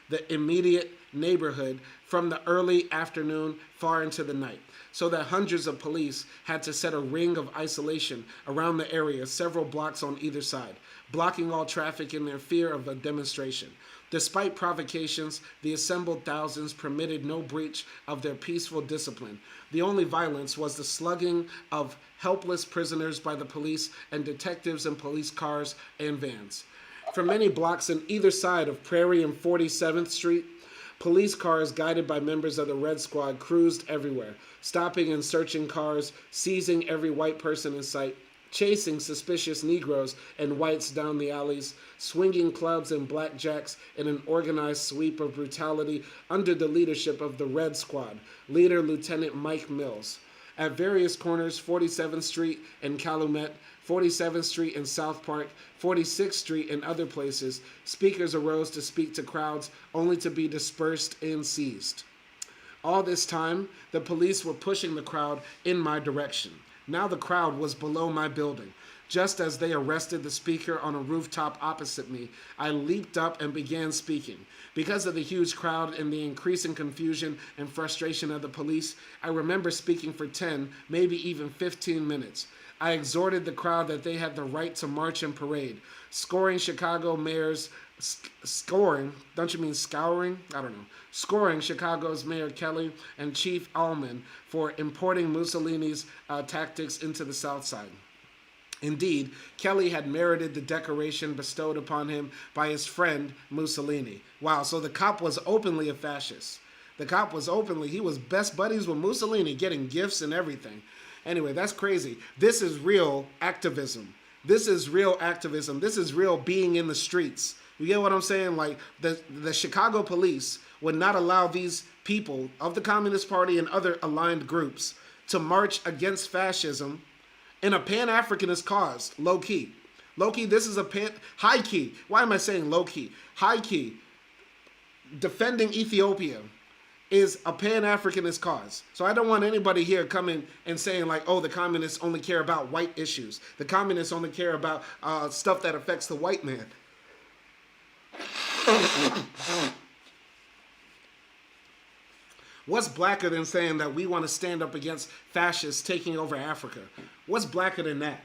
the immediate neighborhood from the early afternoon far into the night, so that hundreds of police had to set a ring of isolation around the area several blocks on either side, blocking all traffic in their fear of a demonstration. Despite provocations, the assembled thousands permitted no breach of their peaceful discipline. The only violence was the slugging of helpless prisoners by the police and detectives in police cars and vans. For many blocks on either side of Prairie and 47th Street, police cars guided by members of the Red Squad cruised everywhere, stopping and searching cars, seizing every white person in sight, chasing suspicious Negroes and whites down the alleys, swinging clubs and blackjacks in an organized sweep of brutality under the leadership of the Red Squad, leader Lieutenant Mike Mills. At various corners, 47th Street and Calumet, 47th Street and South Park, 46th Street and other places, speakers arose to speak to crowds only to be dispersed and seized. All this time, the police were pushing the crowd in my direction. Now the crowd was below my building. Just as they arrested the speaker on a rooftop opposite me, I leaped up and began speaking. Because of the huge crowd and the increasing confusion and frustration of the police, I remember speaking for 10, maybe even 15 minutes. I exhorted the crowd that they had the right to march and parade, scoring Chicago's Mayor Kelly and Chief Allman for importing Mussolini's tactics into the South Side. Indeed, Kelly had merited the decoration bestowed upon him by his friend Mussolini. Wow, so the cop was openly a fascist. He was best buddies with Mussolini, getting gifts and everything. Anyway, that's crazy. This is real activism. This is real being in the streets. You get what I'm saying? Like, the Chicago police would not allow these people of the Communist Party and other aligned groups to march against fascism in a Pan-Africanist cause, low-key. Low-key, this is a high-key. Why am I saying low-key? High-key, defending Ethiopia is a Pan-Africanist cause. So I don't want anybody here coming and saying like, oh, the communists only care about white issues. The communists only care about stuff that affects the white man. What's blacker than saying that we want to stand up against fascists taking over Africa? What's blacker than that?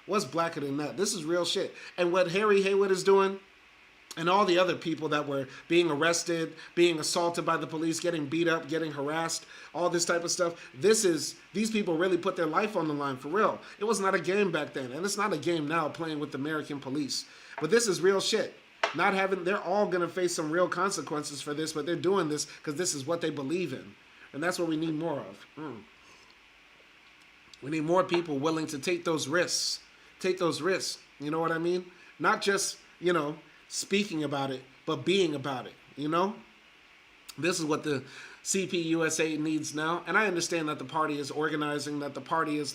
What's blacker than that? This is real shit. And what Harry Haywood is doing, and all the other people that were being arrested, being assaulted by the police, getting beat up, getting harassed, all this type of stuff. These people really put their life on the line for real. It was not a game back then, and it's not a game now playing with the American police. But this is real shit. They're all gonna face some real consequences for this, but they're doing this because this is what they believe in. And that's what we need more of. We need more people willing to take those risks. Take those risks, you know what I mean? Not just, speaking about it, but being about it, This is what the CPUSA needs now. And I understand that the party is organizing, that the party is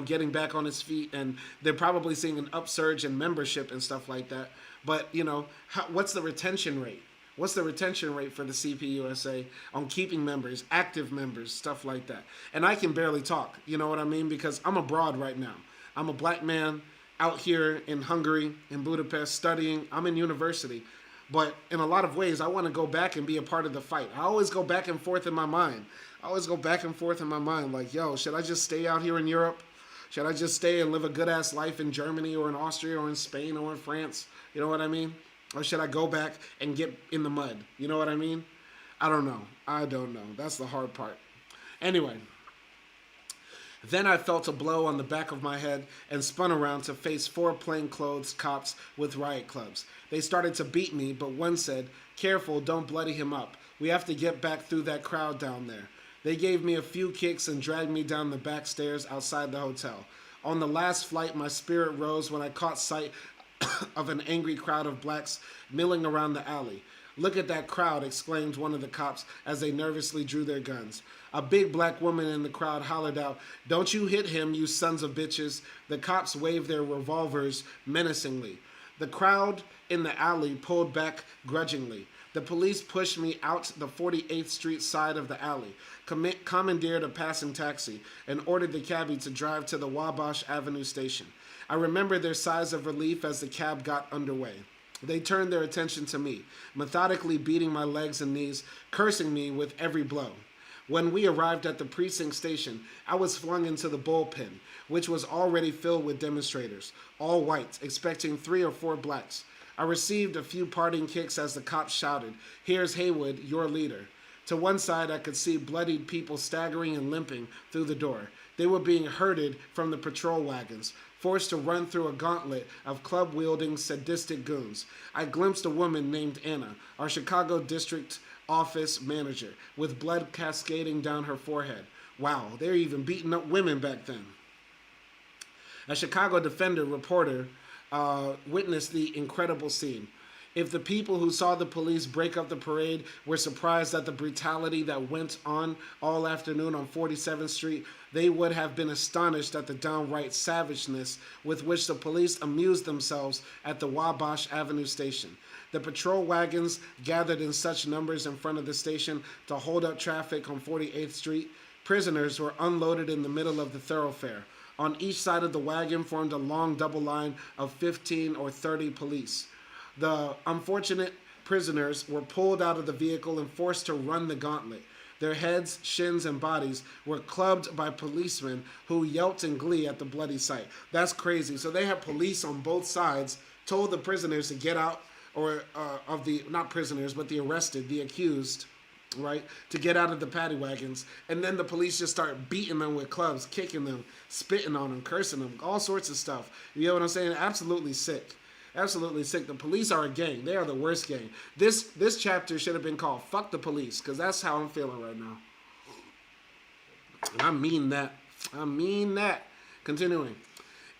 getting back on its feet, and they're probably seeing an upsurge in membership and stuff like that. But, what's the retention rate? What's the retention rate for the CPUSA on keeping members, active members, stuff like that? And I can barely talk, you know what I mean? Because I'm abroad right now. I'm a black man out here in Hungary, in Budapest, studying. I'm in university. But in a lot of ways, I want to go back and be a part of the fight. I always go back and forth in my mind. Like, yo, should I just stay out here in Europe? Should I just stay and live a good-ass life in Germany or in Austria or in Spain or in France? You know what I mean? Or should I go back and get in the mud? You know what I mean? I don't know. That's the hard part. Anyway. Then I felt a blow on the back of my head and spun around to face 4 plainclothes cops with riot clubs. They started to beat me, but one said, "Careful, don't bloody him up. We have to get back through that crowd down there." They gave me a few kicks and dragged me down the back stairs outside the hotel. On the last flight, my spirit rose when I caught sight of an angry crowd of blacks milling around the alley. "Look at that crowd," exclaimed one of the cops as they nervously drew their guns. A big black woman in the crowd hollered out, "Don't you hit him, you sons of bitches." The cops waved their revolvers menacingly. The crowd in the alley pulled back grudgingly. The police pushed me out the 48th Street side of the alley, commandeered a passing taxi, and ordered the cabbie to drive to the Wabash Avenue station. I remember their sighs of relief as the cab got underway. They turned their attention to me, methodically beating my legs and knees, cursing me with every blow. When we arrived at the precinct station, I was flung into the bullpen, which was already filled with demonstrators, all white, expecting 3 or 4 blacks. I received a few parting kicks as the cops shouted, "Here's Haywood, your leader." To one side, I could see bloodied people staggering and limping through the door. They were being herded from the patrol wagons, forced to run through a gauntlet of club-wielding sadistic goons. I glimpsed a woman named Anna, our Chicago district office manager, with blood cascading down her forehead. Wow, they were even beating up women back then. A Chicago Defender reporter witnessed the incredible scene. If the people who saw the police break up the parade were surprised at the brutality that went on all afternoon on 47th Street, they would have been astonished at the downright savageness with which the police amused themselves at the Wabash Avenue station. The patrol wagons gathered in such numbers in front of the station to hold up traffic on 48th Street. Prisoners were unloaded in the middle of the thoroughfare. On each side of the wagon formed a long double line of 15 or 30 police. The unfortunate prisoners were pulled out of the vehicle and forced to run the gauntlet. Their heads, shins, and bodies were clubbed by policemen who yelped in glee at the bloody sight. That's crazy. So they had police on both sides, told the prisoners to get out, or not prisoners, but the arrested, the accused, right, to get out of the paddy wagons. And then the police just start beating them with clubs, kicking them, spitting on them, cursing them, all sorts of stuff. You know what I'm saying? Absolutely sick. Absolutely sick. The police are a gang. They are the worst gang. This chapter should have been called "Fuck the Police," because that's how I'm feeling right now. And I mean that. Continuing.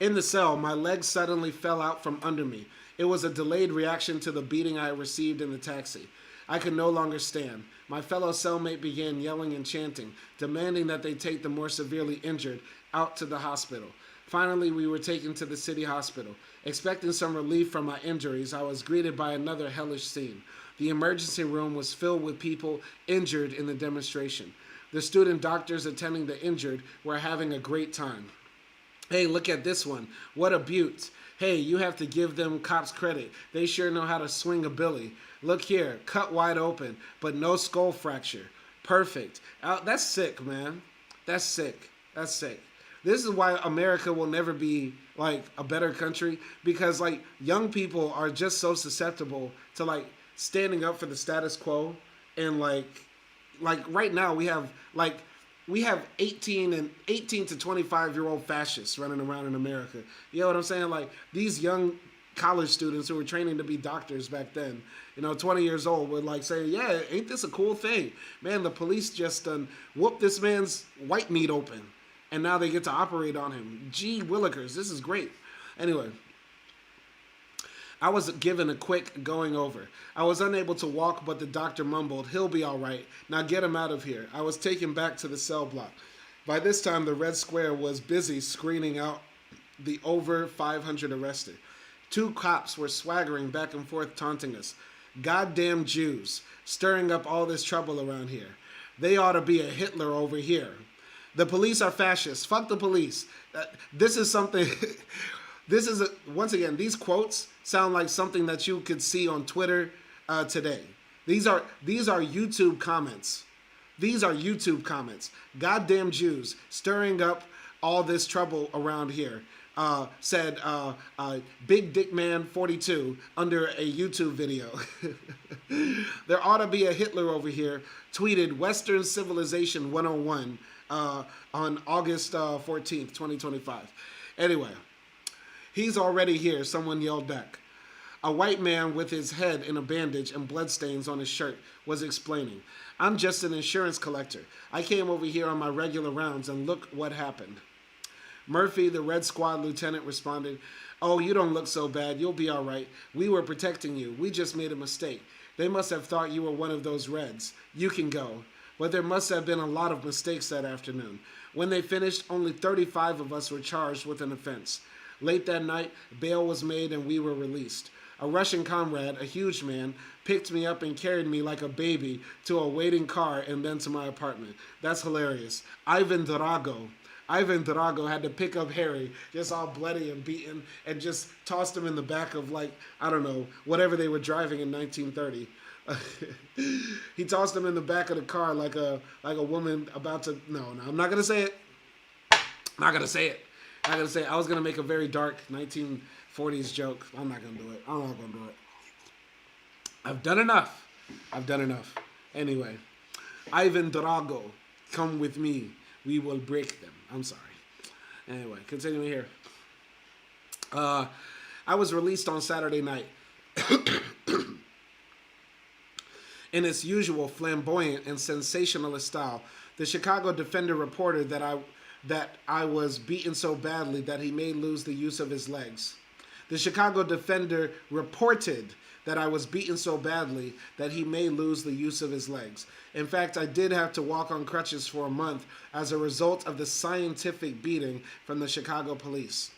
In the cell, my legs suddenly fell out from under me. It was a delayed reaction to the beating I received in the taxi. I could no longer stand. My fellow cellmate began yelling and chanting, demanding that they take the more severely injured out to the hospital. Finally, we were taken to the city hospital. Expecting some relief from my injuries, I was greeted by another hellish scene. The emergency room was filled with people injured in the demonstration. The student doctors attending the injured were having a great time. Hey, look at this one. What a beaut. Hey, you have to give them cops credit. They sure know how to swing a billy. Look here, cut wide open, but no skull fracture. Perfect. That's sick, man. That's sick. That's sick. This is why America will never be like a better country, because like young people are just so susceptible to like standing up for the status quo. And like right now we have 18 to 25-year-old fascists running around in America. You know what I'm saying? Like these young college students who were training to be doctors back then, 20 years old, would like say, yeah, ain't this a cool thing? Man, the police just whooped this man's white meat open, and now they get to operate on him. Gee willikers, this is great. Anyway, I was given a quick going over. I was unable to walk, but the doctor mumbled, "He'll be all right. Now get him out of here." I was taken back to the cell block. By this time, the Red Square was busy screening out the over 500 arrested. 2 cops were swaggering back and forth, taunting us. Goddamn Jews, stirring up all this trouble around here. They ought to be a Hitler over here. The police are fascists. Fuck the police. This is something... once again, these quotes sound like something that you could see on Twitter today. These are YouTube comments. These are YouTube comments. Goddamn Jews, stirring up all this trouble around here. Said Big Dick Man 42 under a YouTube video. There ought to be a Hitler over here. Tweeted Western Civilization 101 on August 14th, 2025. Anyway, he's already here, someone yelled back. A white man with his head in a bandage and bloodstains on his shirt was explaining. I'm just an insurance collector. I came over here on my regular rounds and look what happened. Murphy, the Red Squad lieutenant, responded, "Oh, you don't look so bad. You'll be all right. We were protecting you. We just made a mistake. They must have thought you were one of those Reds. You can go." But there must have been a lot of mistakes that afternoon. When they finished, only 35 of us were charged with an offense. Late that night, bail was made and we were released. A Russian comrade, a huge man, picked me up and carried me like a baby to a waiting car and then to my apartment. That's hilarious. Ivan Drago had to pick up Harry, just all bloody and beaten, and just tossed him in the back of, like, I don't know, whatever they were driving in 1930. He tossed him in the back of the car like a woman about to... No, I'm not going to say it. I was going to make a very dark 1940s joke. I'm not going to do it. I've done enough. Anyway, Ivan Drago, come with me. We will break them. I'm sorry. Anyway, continuing here. I was released on Saturday night. In its usual flamboyant and sensationalist style, the Chicago Defender reported that I was beaten so badly that he may lose the use of his legs. The Chicago Defender reported that I was beaten so badly that he may lose the use of his legs. In fact, I did have to walk on crutches for a month as a result of the scientific beating from the Chicago police.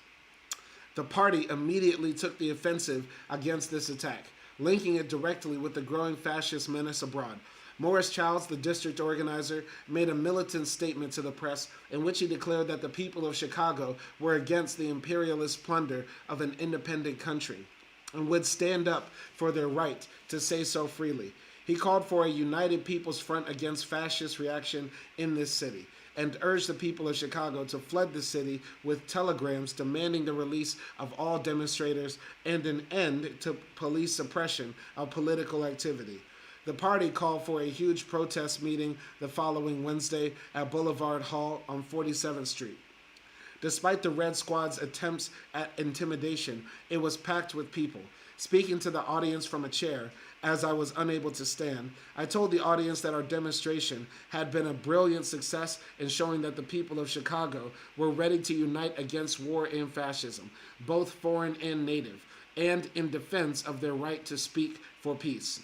The party immediately took the offensive against this attack, linking it directly with the growing fascist menace abroad. Morris Childs, the district organizer, made a militant statement to the press in which he declared that the people of Chicago were against the imperialist plunder of an independent country and would stand up for their right to say so freely. He called for a united people's front against fascist reaction in this city and urged the people of Chicago to flood the city with telegrams demanding the release of all demonstrators and an end to police suppression of political activity. The party called for a huge protest meeting the following Wednesday at Boulevard Hall on 47th Street. Despite the Red Squad's attempts at intimidation, it was packed with people. Speaking to the audience from a chair, as I was unable to stand, I told the audience that our demonstration had been a brilliant success in showing that the people of Chicago were ready to unite against war and fascism, both foreign and native, and in defense of their right to speak for peace.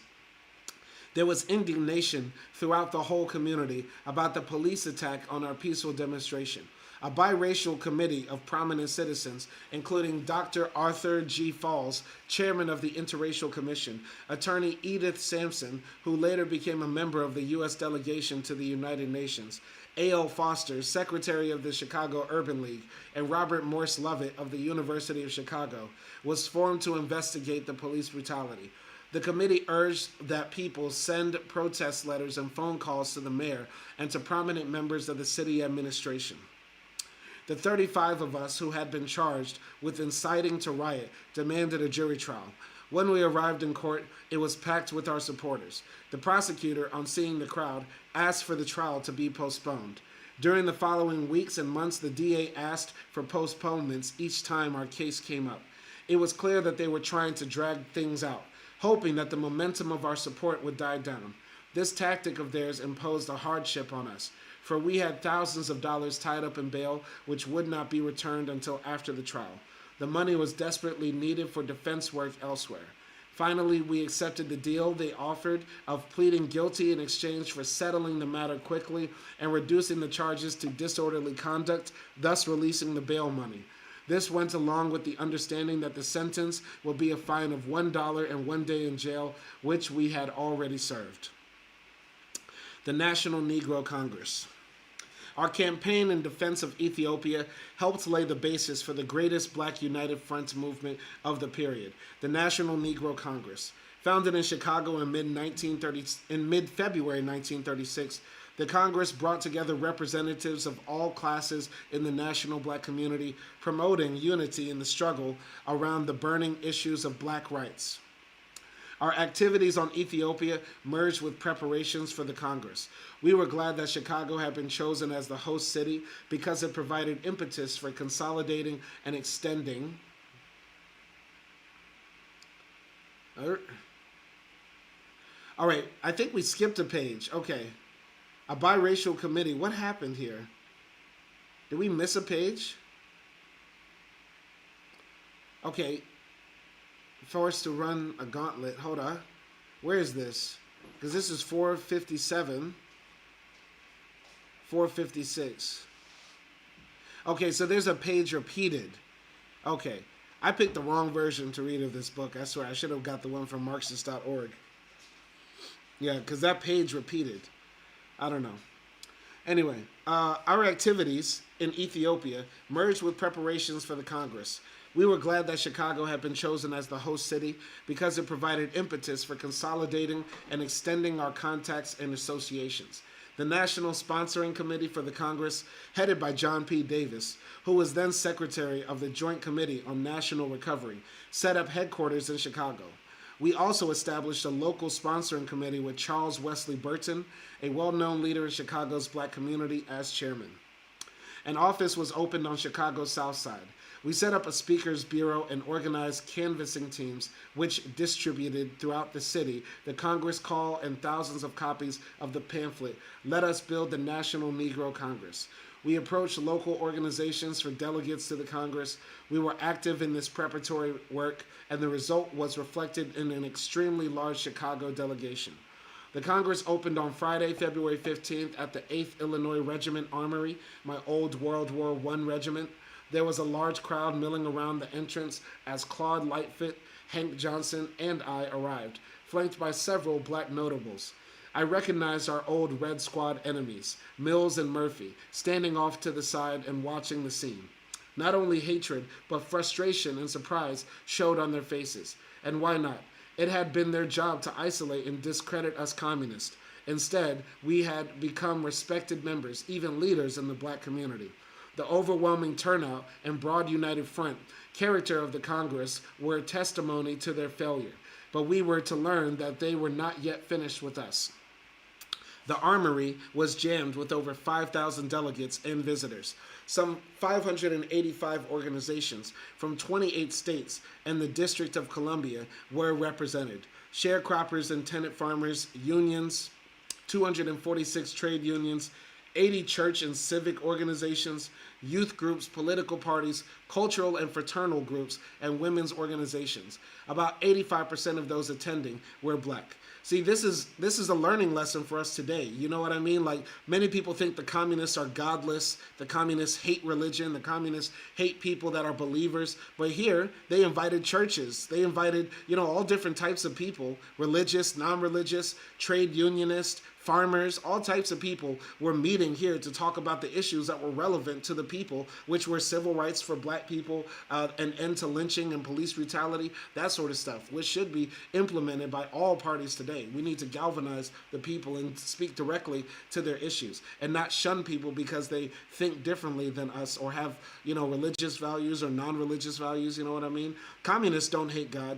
There was indignation throughout the whole community about the police attack on our peaceful demonstration. A biracial committee of prominent citizens, including Dr. Arthur G. Falls, chairman of the Interracial Commission, attorney Edith Sampson, who later became a member of the U.S. delegation to the United Nations, A.L. Foster, secretary of the Chicago Urban League, and Robert Morse Lovett of the University of Chicago, was formed to investigate the police brutality. The committee urged that people send protest letters and phone calls to the mayor and to prominent members of the city administration. The 35 of us who had been charged with inciting to riot demanded a jury trial. When we arrived in court, it was packed with our supporters. The prosecutor, on seeing the crowd, asked for the trial to be postponed. During the following weeks and months, the DA asked for postponements each time our case came up. It was clear that they were trying to drag things out, hoping that the momentum of our support would die down. This tactic of theirs imposed a hardship on us, for we had thousands of dollars tied up in bail, which would not be returned until after the trial. The money was desperately needed for defense work elsewhere. Finally, we accepted the deal they offered of pleading guilty in exchange for settling the matter quickly and reducing the charges to disorderly conduct, thus releasing the bail money. This went along with the understanding that the sentence will be a fine of $1 and 1 day in jail, which we had already served. The National Negro Congress. Our campaign in defense of Ethiopia helped lay the basis for the greatest Black United Front movement of the period, the National Negro Congress. Founded in Chicago in mid-February 1936, the Congress brought together representatives of all classes in the national Black community, promoting unity in the struggle around the burning issues of Black rights. Our activities on Ethiopia merged with preparations for the Congress. We were glad that Chicago had been chosen as the host city because it provided impetus for consolidating and extending. All right, I think we skipped a page. Okay. A biracial committee. What happened here? Did we miss a page? Okay. Forced to run a gauntlet. Hold on. Where is this? Because this is 457. 456. Okay, so there's a page repeated. Okay. I picked the wrong version to read of this book. I swear, I should have got the one from Marxist.org. Yeah, because that page repeated. I don't know. Anyway, our activities in Ethiopia merged with preparations for the Congress. We were glad that Chicago had been chosen as the host city because it provided impetus for consolidating and extending our contacts and associations. The National Sponsoring Committee for the Congress, headed by John P. Davis, who was then secretary of the Joint Committee on National Recovery, set up headquarters in Chicago. We also established a local sponsoring committee with Charles Wesley Burton, a well-known leader in Chicago's Black community, as chairman. An office was opened on Chicago's South Side. We set up a speakers bureau and organized canvassing teams, which distributed throughout the city the Congress call and thousands of copies of the pamphlet, "Let Us Build the National Negro Congress." We approached local organizations for delegates to the Congress. We were active in this preparatory work, and the result was reflected in an extremely large Chicago delegation. The Congress opened on Friday, February 15th at the 8th Illinois Regiment Armory, my old World War I regiment. There was a large crowd milling around the entrance as Claude Lightfoot, Hank Johnson, and I arrived, flanked by several Black notables. I recognized our old Red Squad enemies, Mills and Murphy, standing off to the side and watching the scene. Not only hatred, but frustration and surprise showed on their faces. And why not? It had been their job to isolate and discredit us communists. Instead, we had become respected members, even leaders in the Black community. The overwhelming turnout and broad united front character of the Congress were testimony to their failure, but we were to learn that they were not yet finished with us. The Armory was jammed with over 5,000 delegates and visitors. Some 585 organizations from 28 states and the District of Columbia were represented. Sharecroppers and tenant farmers, unions, 246 trade unions, 80 church and civic organizations, youth groups, political parties, cultural and fraternal groups, and women's organizations. About 85% of those attending were black. See, this is a learning lesson for us today. You know what I mean? Like, many people think the communists are godless, the communists hate religion, the communists hate people that are believers. But here, they invited churches. They invited, all different types of people, religious, non-religious, trade unionists, farmers, all types of people were meeting here to talk about the issues that were relevant to the people, which were civil rights for black people, an end to lynching and police brutality, that sort of stuff, which should be implemented by all parties today. We need to galvanize the people and speak directly to their issues and not shun people because they think differently than us or have, religious values or non-religious values, you know what I mean? Communists don't hate God.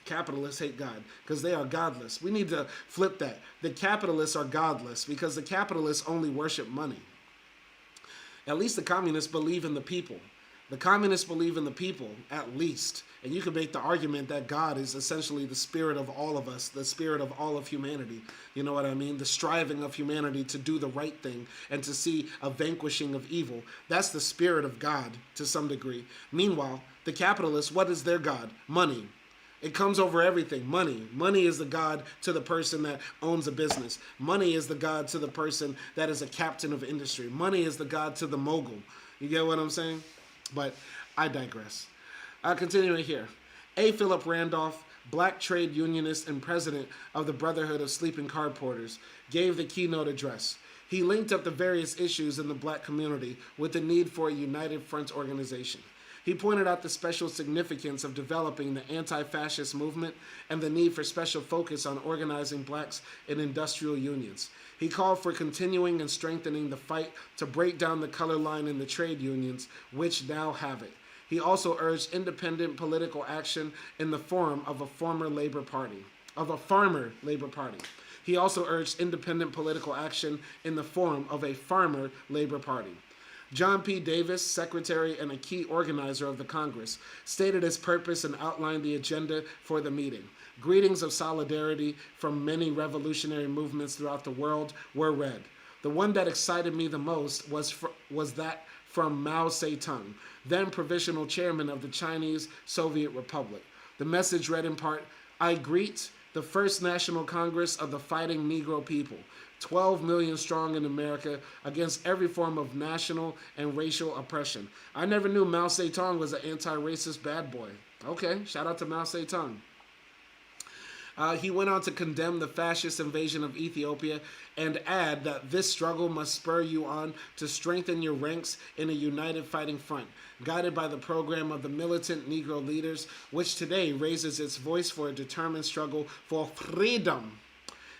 Capitalists hate God because they are godless. We need to flip that. The capitalists are godless because the capitalists only worship money. At least the communists believe in the people. The communists believe in the people, at least. And you can make the argument that God is essentially the spirit of all of us, the spirit of all of humanity. You know what I mean? The striving of humanity to do the right thing and to see a vanquishing of evil. That's the spirit of God to some degree. Meanwhile, the capitalists, what is their God? Money. It comes over everything. Money. Money is the God to the person that owns a business. Money is the God to the person that is a captain of industry. Money is the God to the mogul. You get what I'm saying? But I digress. Continuing here. A. Philip Randolph, black trade unionist and president of the Brotherhood of Sleeping Car Porters, gave the keynote address. He linked up the various issues in the black community with the need for a united front organization. He pointed out the special significance of developing the anti-fascist movement and the need for special focus on organizing blacks in industrial unions. He called for continuing and strengthening the fight to break down the color line in the trade unions, which now have it. He also urged independent political action in the form of a farmer labor party. He also urged independent political action in the form of a farmer labor party. John P. Davis, secretary and a key organizer of the Congress, stated his purpose and outlined the agenda for the meeting. Greetings of solidarity from many revolutionary movements throughout the world were read. The one that excited me the most was that from Mao Zedong, then provisional chairman of the Chinese Soviet Republic. The message read in part, I greet the First National Congress of the Fighting Negro People, 12 million strong in America, against every form of national and racial oppression. I never knew Mao Zedong was an anti-racist bad boy. Okay, shout out to Mao Zedong. He went on to condemn the fascist invasion of Ethiopia and add that this struggle must spur you on to strengthen your ranks in a united fighting front, guided by the program of the militant Negro leaders, which today raises its voice for a determined struggle for freedom.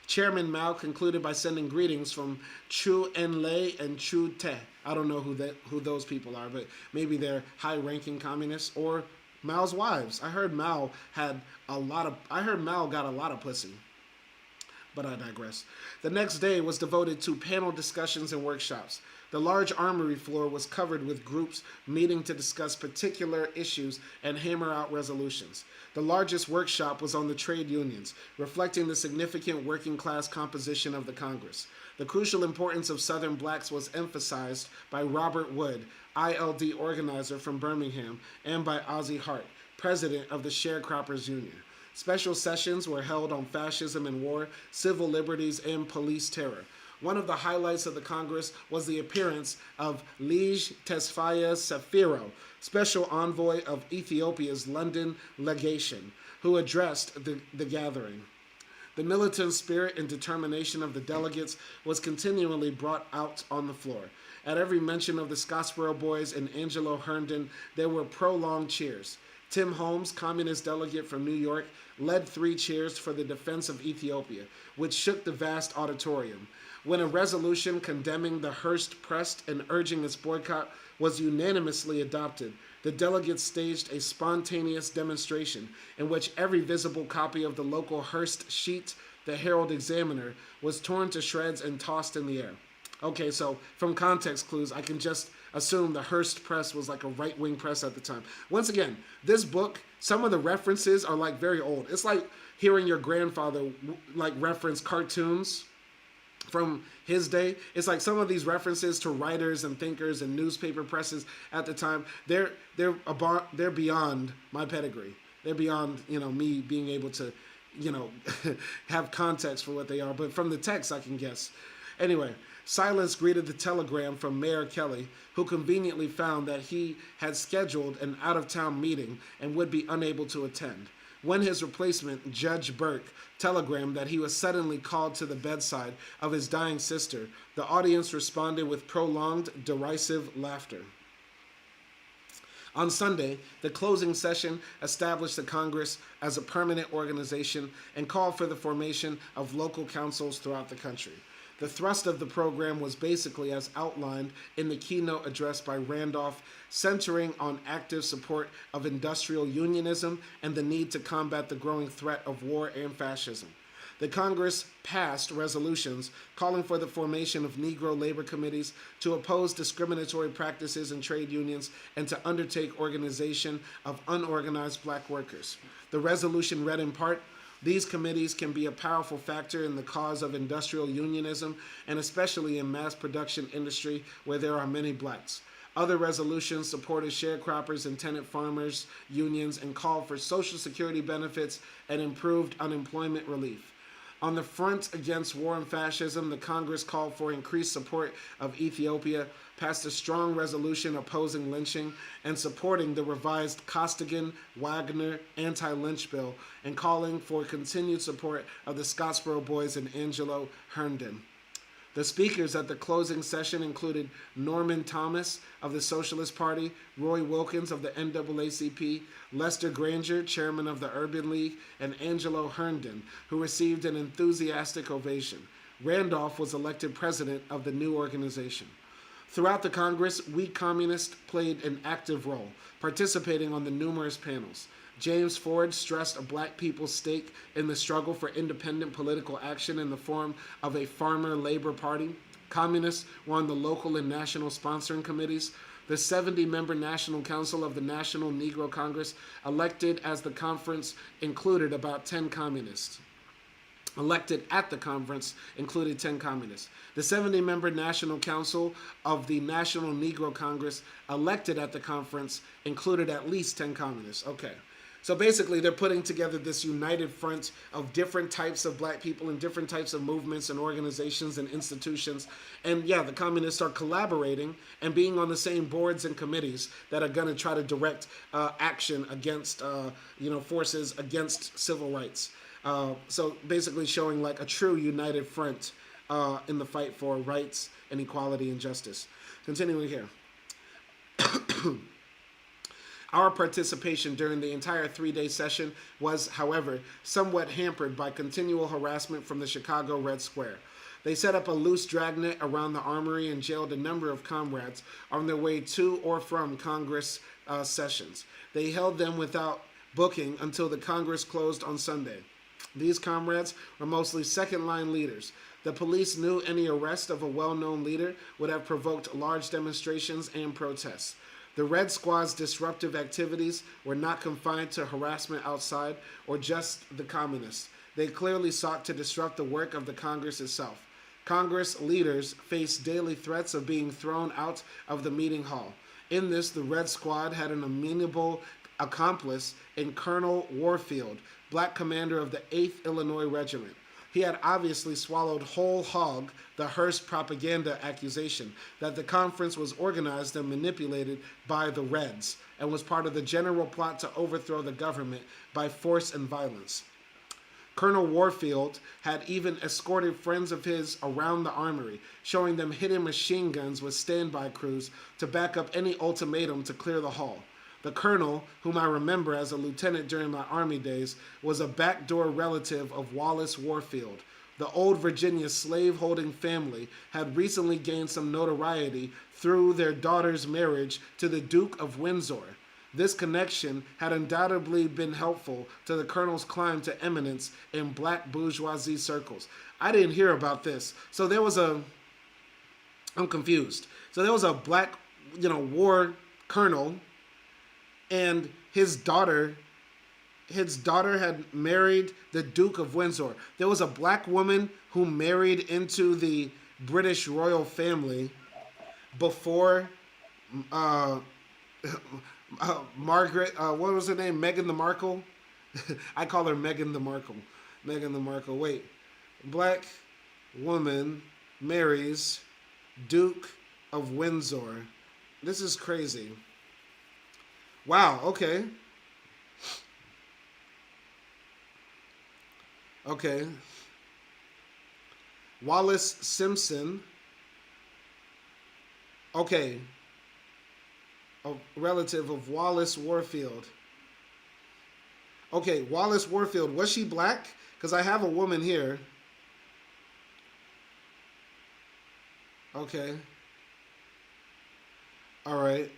Chairman Mao concluded by sending greetings from Chu Enlai and Chu Te. I don't know who those people are, but maybe they're high-ranking communists or Mao's wives. I heard Mao got a lot of pussy. But I digress. The next day was devoted to panel discussions and workshops. The large armory floor was covered with groups meeting to discuss particular issues and hammer out resolutions. The largest workshop was on the trade unions, reflecting the significant working class composition of the Congress. The crucial importance of Southern blacks was emphasized by Robert Wood, ILD organizer from Birmingham, and by Ozzie Hart, president of the Sharecroppers Union. Special sessions were held on fascism and war, civil liberties, and police terror. One of the highlights of the Congress was the appearance of Lige Tesfaye Sefiro, special envoy of Ethiopia's London legation, who addressed the gathering. The militant spirit and determination of the delegates was continually brought out on the floor. At every mention of the Scottsboro Boys and Angelo Herndon, there were prolonged cheers. Tim Holmes, communist delegate from New York, led 3 cheers for the defense of Ethiopia, which shook the vast auditorium. When a resolution condemning the Hearst press and urging its boycott was unanimously adopted, the delegates staged a spontaneous demonstration in which every visible copy of the local Hearst sheet, the Herald Examiner, was torn to shreds and tossed in the air. Okay, so from context clues, I can just assume the Hearst press was like a right-wing press at the time. Once again, this book, some of the references are like very old. It's like hearing your grandfather like reference cartoons from his day. It's like some of these references to writers and thinkers and newspaper presses at the time, they're beyond my pedigree. They're beyond, me being able to, have context for what they are. But from the text, I can guess. Anyway, silence greeted the telegram from Mayor Kelly, who conveniently found that he had scheduled an out-of-town meeting and would be unable to attend. When his replacement, Judge Burke, telegrammed that he was suddenly called to the bedside of his dying sister, the audience responded with prolonged, derisive laughter. On Sunday, the closing session established the Congress as a permanent organization and called for the formation of local councils throughout the country. The thrust of the program was basically as outlined in the keynote address by Randolph, centering on active support of industrial unionism and the need to combat the growing threat of war and fascism. The Congress passed resolutions calling for the formation of Negro labor committees to oppose discriminatory practices in trade unions and to undertake organization of unorganized black workers. The resolution read in part, "These committees can be a powerful factor in the cause of industrial unionism, and especially in mass production industry where there are many blacks." Other resolutions supported sharecroppers and tenant farmers unions and called for Social Security benefits and improved unemployment relief. On the front against war and fascism, the Congress called for increased support of Ethiopia, passed a strong resolution opposing lynching, and supporting the revised Costigan-Wagner anti-lynch bill, and calling for continued support of the Scottsboro Boys and Angelo Herndon. The speakers at the closing session included Norman Thomas of the Socialist Party, Roy Wilkins of the NAACP, Lester Granger, chairman of the Urban League, and Angelo Herndon, who received an enthusiastic ovation. Randolph was elected president of the new organization. Throughout the Congress, we communists played an active role, participating on the numerous panels. James Ford stressed a black people's stake in the struggle for independent political action in the form of a farmer labor party. Communists were on the local and national sponsoring committees. The 70-member National Council of the National Negro Congress, elected as the conference, included about 10 communists. Elected at the conference included 10 communists. The 70-member National Council of the National Negro Congress, elected at the conference, included at least 10 communists. Okay. So basically, they're putting together this united front of different types of black people and different types of movements and organizations and institutions. And yeah, the communists are collaborating and being on the same boards and committees that are going to try to direct action against, forces against civil rights. So basically showing like a true united front in the fight for rights and equality and justice. Continuing here. Our participation during the entire 3-day session was, however, somewhat hampered by continual harassment from the Chicago Red Square. They set up a loose dragnet around the armory and jailed a number of comrades on their way to or from Congress sessions. They held them without booking until the Congress closed on Sunday. These comrades were mostly second-line leaders. The police knew any arrest of a well-known leader would have provoked large demonstrations and protests. The Red Squad's disruptive activities were not confined to harassment outside or just the communists. They clearly sought to disrupt the work of the Congress itself. Congress leaders faced daily threats of being thrown out of the meeting hall. In this, the Red Squad had an amenable accomplice in Colonel Warfield, black commander of the 8th Illinois Regiment. He had obviously swallowed whole hog the Hearst propaganda accusation that the conference was organized and manipulated by the Reds and was part of the general plot to overthrow the government by force and violence. Colonel Warfield had even escorted friends of his around the armory, showing them hidden machine guns with standby crews to back up any ultimatum to clear the hall. The colonel, whom I remember as a lieutenant during my Army days, was a backdoor relative of Wallace Warfield. The old Virginia slave-holding family had recently gained some notoriety through their daughter's marriage to the Duke of Windsor. This connection had undoubtedly been helpful to the colonel's climb to eminence in black bourgeoisie circles. I didn't hear about this. So there was I'm confused. So there was a black, war colonel, and his daughter his daughter had married the Duke of Windsor. There was a black woman who married into the British royal family before uh, Margaret, what was her name? Meghan the Markle? I call her Meghan the Markle. Meghan the Markle. Wait. Black woman marries Duke of Windsor. This is crazy. Wow, okay. Okay. Wallace Simpson. Okay. A relative of Wallace Warfield. Okay, Wallace Warfield. Was she black? Because I have a woman here. Okay. All right.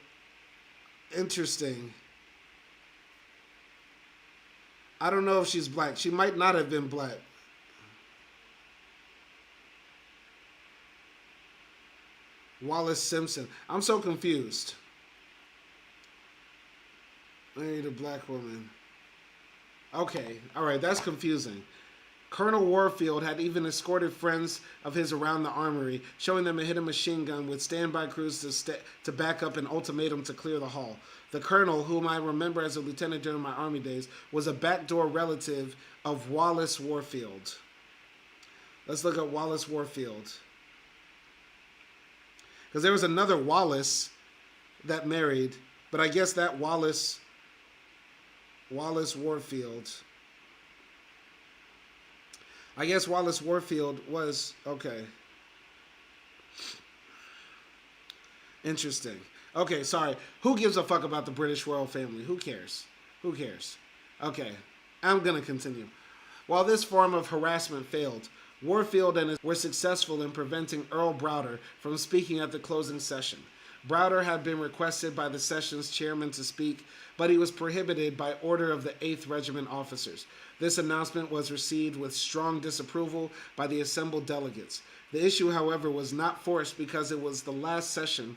Interesting. I don't know if she's black. She might not have been black. Wallace Simpson. I'm so confused. Married a black woman. Okay. All right. That's confusing. Colonel Warfield had even escorted friends of his around the armory, showing them a hidden machine gun with standby crews to back up an ultimatum to clear the hall. The colonel, whom I remember as a lieutenant during my army days, was a backdoor relative of Wallace Warfield. Let's look at Wallace Warfield. Because there was another Wallace that married, but I guess that Wallace Warfield. I guess Wallace Warfield was, okay. Interesting. Okay, sorry. Who gives a fuck about the British royal family? Who cares? Who cares? Okay, I'm going to continue. While this form of harassment failed, Warfield and his were successful in preventing Earl Browder from speaking at the closing session. Browder had been requested by the session's chairman to speak, but he was prohibited by order of the 8th Regiment officers. This announcement was received with strong disapproval by the assembled delegates. The issue, however, was not forced because it was the last session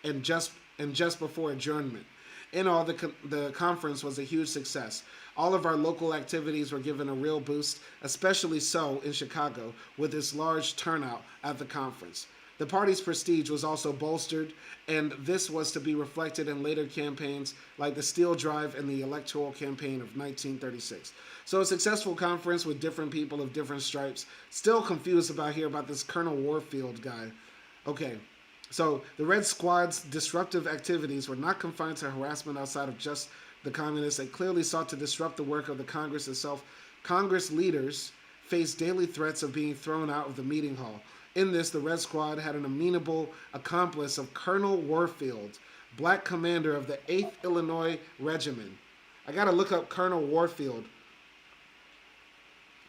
and just before adjournment. In all, the conference was a huge success. All of our local activities were given a real boost, especially so in Chicago, with its large turnout at the conference. The party's prestige was also bolstered, and this was to be reflected in later campaigns like the Steel Drive and the electoral campaign of 1936. So a successful conference with different people of different stripes. Still confused about this Colonel Warfield guy. Okay, so the Red Squad's disruptive activities were not confined to harassment outside of just the communists. They clearly sought to disrupt the work of the Congress itself. Congress leaders faced daily threats of being thrown out of the meeting hall. In this, the Red Squad had an amenable accomplice of Colonel Warfield, black commander of the 8th Illinois Regiment. I gotta look up Colonel Warfield.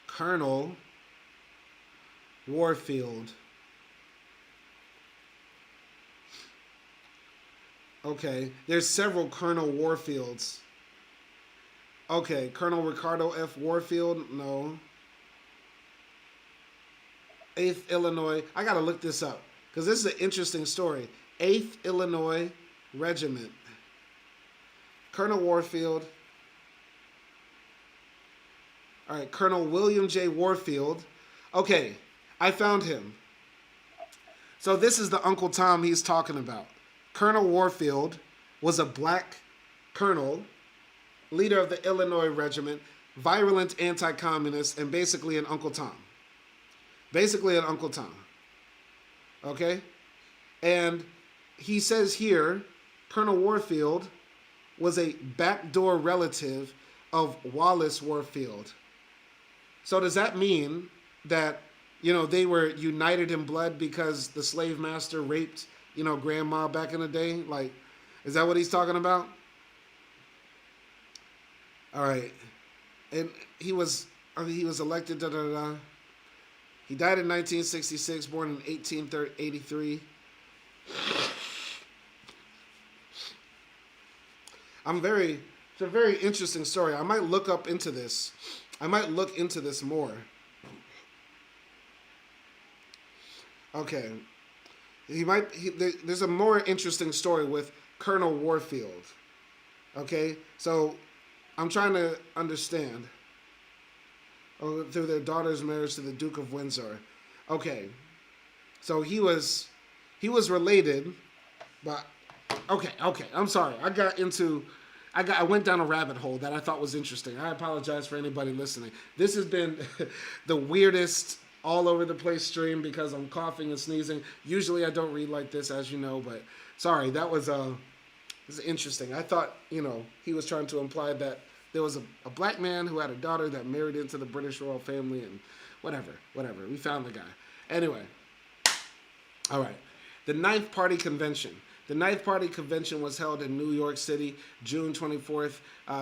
Colonel Warfield. Okay, there's several Colonel Warfields. Okay, Colonel Ricardo F. Warfield, no. 8th Illinois. I got to look this up because this is an interesting story. 8th Illinois Regiment. Colonel Warfield. All right, Colonel William J. Warfield. Okay, I found him. So this is the Uncle Tom he's talking about. Colonel Warfield was a black colonel, leader of the Illinois Regiment, virulent anti-communist, and basically an Uncle Tom. Basically an Uncle Tom. Okay? And he says here, Colonel Warfield was a backdoor relative of Wallace Warfield. So does that mean that, they were united in blood because the slave master raped, grandma back in the day? Like, is that what he's talking about? All right. And he was elected, He died in 1966, born in 1883. It's a very interesting story. I might look into this more. Okay. There's a more interesting story with Colonel Warfield. Okay? So I'm trying to understand. Oh, through their daughter's marriage to the Duke of Windsor. Okay, so he was related, but okay. I'm sorry. I went down a rabbit hole that I thought was interesting. I apologize for anybody listening. This has been the weirdest all over the place stream because I'm coughing and sneezing. Usually I don't read like this, as you know, but sorry, that was interesting. I thought, he was trying to imply that there was a black man who had a daughter that married into the British royal family and whatever. We found the guy. Anyway, all right. The Ninth Party Convention. The Ninth Party Convention was held in New York City, June 24th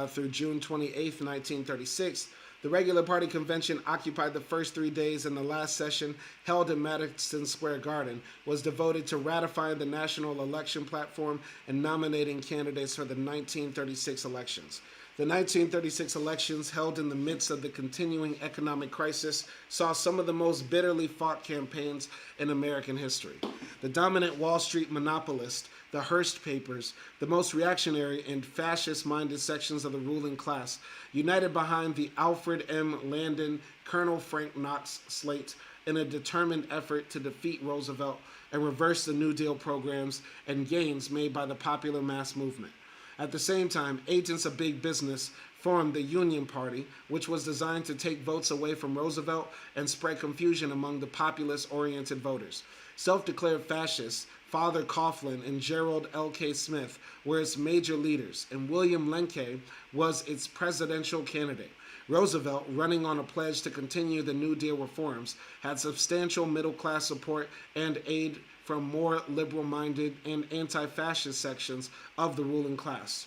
through June 28th, 1936. The regular party convention occupied the first 3 days, and the last session, held in Madison Square Garden, was devoted to ratifying the national election platform and nominating candidates for the 1936 elections. The 1936 elections, held in the midst of the continuing economic crisis, saw some of the most bitterly fought campaigns in American history. The dominant Wall Street monopolist, the Hearst papers, the most reactionary and fascist-minded sections of the ruling class, united behind the Alfred M. Landon, Colonel Frank Knox slate in a determined effort to defeat Roosevelt and reverse the New Deal programs and gains made by the popular mass movement. At the same time, agents of big business formed the Union Party, which was designed to take votes away from Roosevelt and spread confusion among the populist-oriented voters. Self-declared fascists, Father Coughlin and Gerald L.K. Smith were its major leaders, and William Lenke was its presidential candidate. Roosevelt, running on a pledge to continue the New Deal reforms, had substantial middle-class support and aid from more liberal-minded and anti-fascist sections of the ruling class.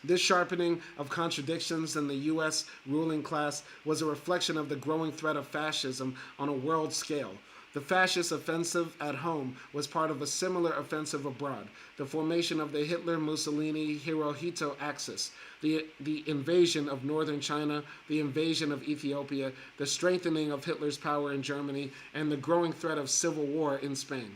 This sharpening of contradictions in the U.S. ruling class was a reflection of the growing threat of fascism on a world scale. The fascist offensive at home was part of a similar offensive abroad, the formation of the Hitler-Mussolini-Hirohito axis, the invasion of northern China, the invasion of Ethiopia, the strengthening of Hitler's power in Germany, and the growing threat of civil war in Spain.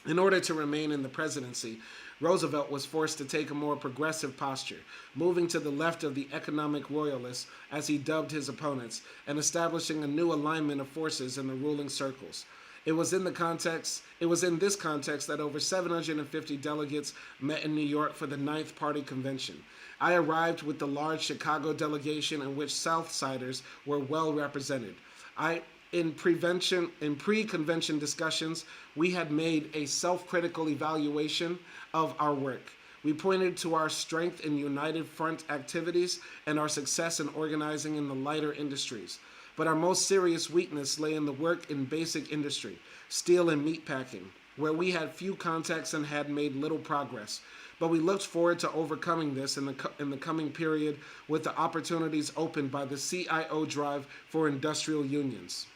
In order to remain in the presidency, Roosevelt was forced to take a more progressive posture, moving to the left of the economic royalists, as he dubbed his opponents, and establishing a new alignment of forces in the ruling circles. It was in this context that over 750 delegates met in New York for the Ninth Party Convention. I arrived with the large Chicago delegation in which Southsiders were well represented. In pre-convention discussions, we had made a self-critical evaluation of our work. We pointed to our strength in United Front activities and our success in organizing in the lighter industries. But our most serious weakness lay in the work in basic industry, steel and meat packing, where we had few contacts and had made little progress. But we looked forward to overcoming this in the coming period with the opportunities opened by the CIO drive for industrial unions.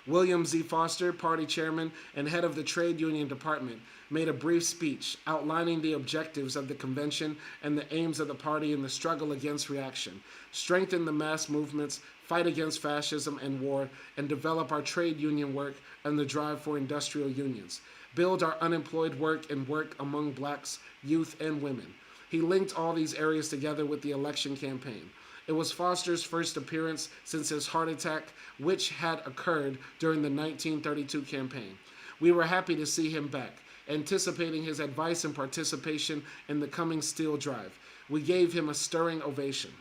William Z. Foster, party chairman and head of the trade union department, made a brief speech outlining the objectives of the convention and the aims of the party in the struggle against reaction, strengthen the mass movements, fight against fascism and war, and develop our trade union work and the drive for industrial unions, build our unemployed work and work among blacks, youth, and women. He linked all these areas together with the election campaign. It was Foster's first appearance since his heart attack, which had occurred during the 1932 campaign. We were happy to see him back, anticipating his advice and participation in the coming steel drive. We gave him a stirring ovation.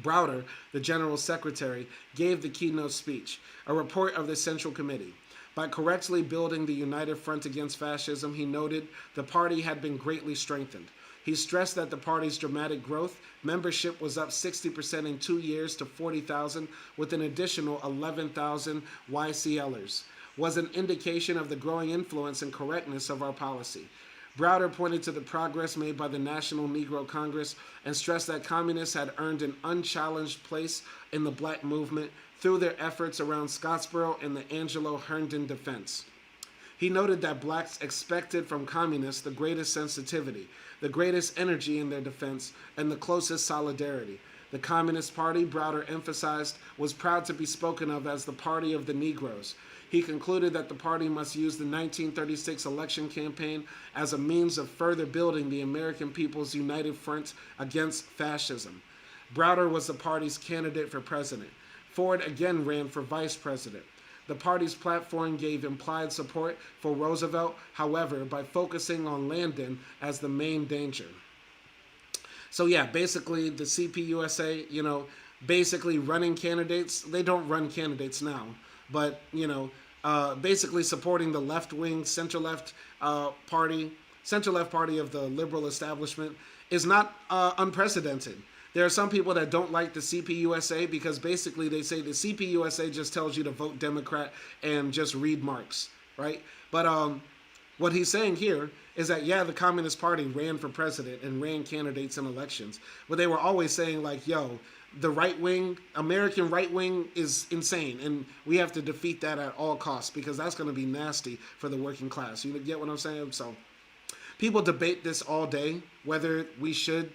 Browder, the General Secretary, gave the keynote speech, a report of the Central Committee. By correctly building the United Front against fascism, he noted the party had been greatly strengthened. He stressed that the party's dramatic growth, membership was up 60% in 2 years to 40,000, with an additional 11,000 YCLers, was an indication of the growing influence and correctness of our policy. Browder pointed to the progress made by the National Negro Congress and stressed that communists had earned an unchallenged place in the black movement through their efforts around Scottsboro and the Angelo Herndon defense. He noted that blacks expected from communists the greatest sensitivity, the greatest energy in their defense, and the closest solidarity. The Communist Party, Browder emphasized, was proud to be spoken of as the party of the Negroes. He concluded that the party must use the 1936 election campaign as a means of further building the American people's united front against fascism. Browder was the party's candidate for president. Ford again ran for vice president. The party's platform gave implied support for Roosevelt, however, by focusing on Landon as the main danger. So yeah, basically the CPUSA, basically running candidates. They don't run candidates now, but basically supporting the left-wing, center-left party of the liberal establishment is not unprecedented. There are some people that don't like the CPUSA because basically they say the CPUSA just tells you to vote Democrat and just read Marx, right? But what he's saying here is that, yeah, the Communist Party ran for president and ran candidates in elections, but they were always saying like, yo, the right wing, American right wing is insane, and we have to defeat that at all costs because that's going to be nasty for the working class. You get what I'm saying? So people debate this all day, whether we should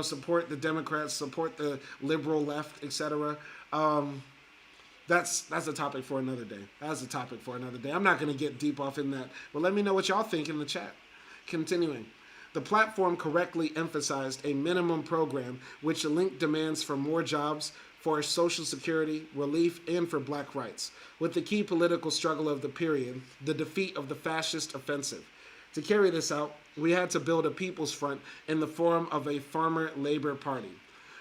support the Democrats, support the liberal left, etc. That's a topic for another day. That's a topic for another day. I'm not going to get deep off in that. But let me know what y'all think in the chat. Continuing. The platform correctly emphasized a minimum program which linked demands for more jobs, for Social Security, relief, and for black rights, with the key political struggle of the period, the defeat of the fascist offensive. To carry this out, we had to build a people's front in the form of a farmer-labor party.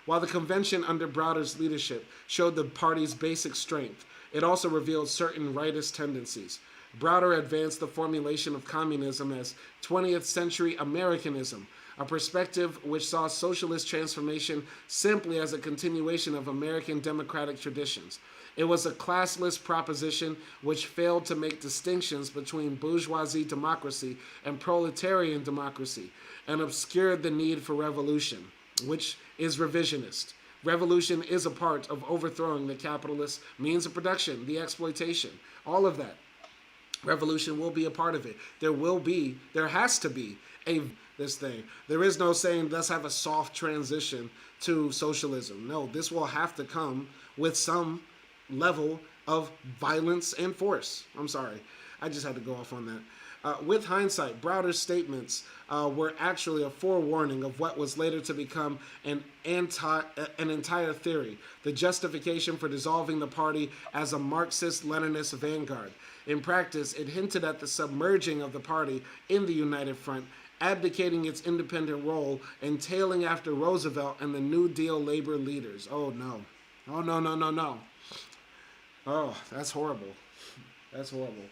While the convention under Browder's leadership showed the party's basic strength, it also revealed certain rightist tendencies. Browder advanced the formulation of communism as 20th century Americanism, a perspective which saw socialist transformation simply as a continuation of American democratic traditions. It was a classless proposition which failed to make distinctions between bourgeoisie democracy and proletarian democracy, and obscured the need for revolution, which is revisionist. Revolution is a part of overthrowing the capitalist means of production, the exploitation, all of that. Revolution will be a part of it. There has to be this thing. There is no saying, let's have a soft transition to socialism. No, this will have to come with some level of violence and force. I'm sorry. I just had to go off on that. With hindsight, Browder's statements were actually a forewarning of what was later to become an entire theory, the justification for dissolving the party as a Marxist-Leninist vanguard. In practice, it hinted at the submerging of the party in the United Front, abdicating its independent role and tailing after Roosevelt and the New Deal labor leaders. Oh, no. Oh, no, no, no, no. Oh, that's horrible. That's horrible.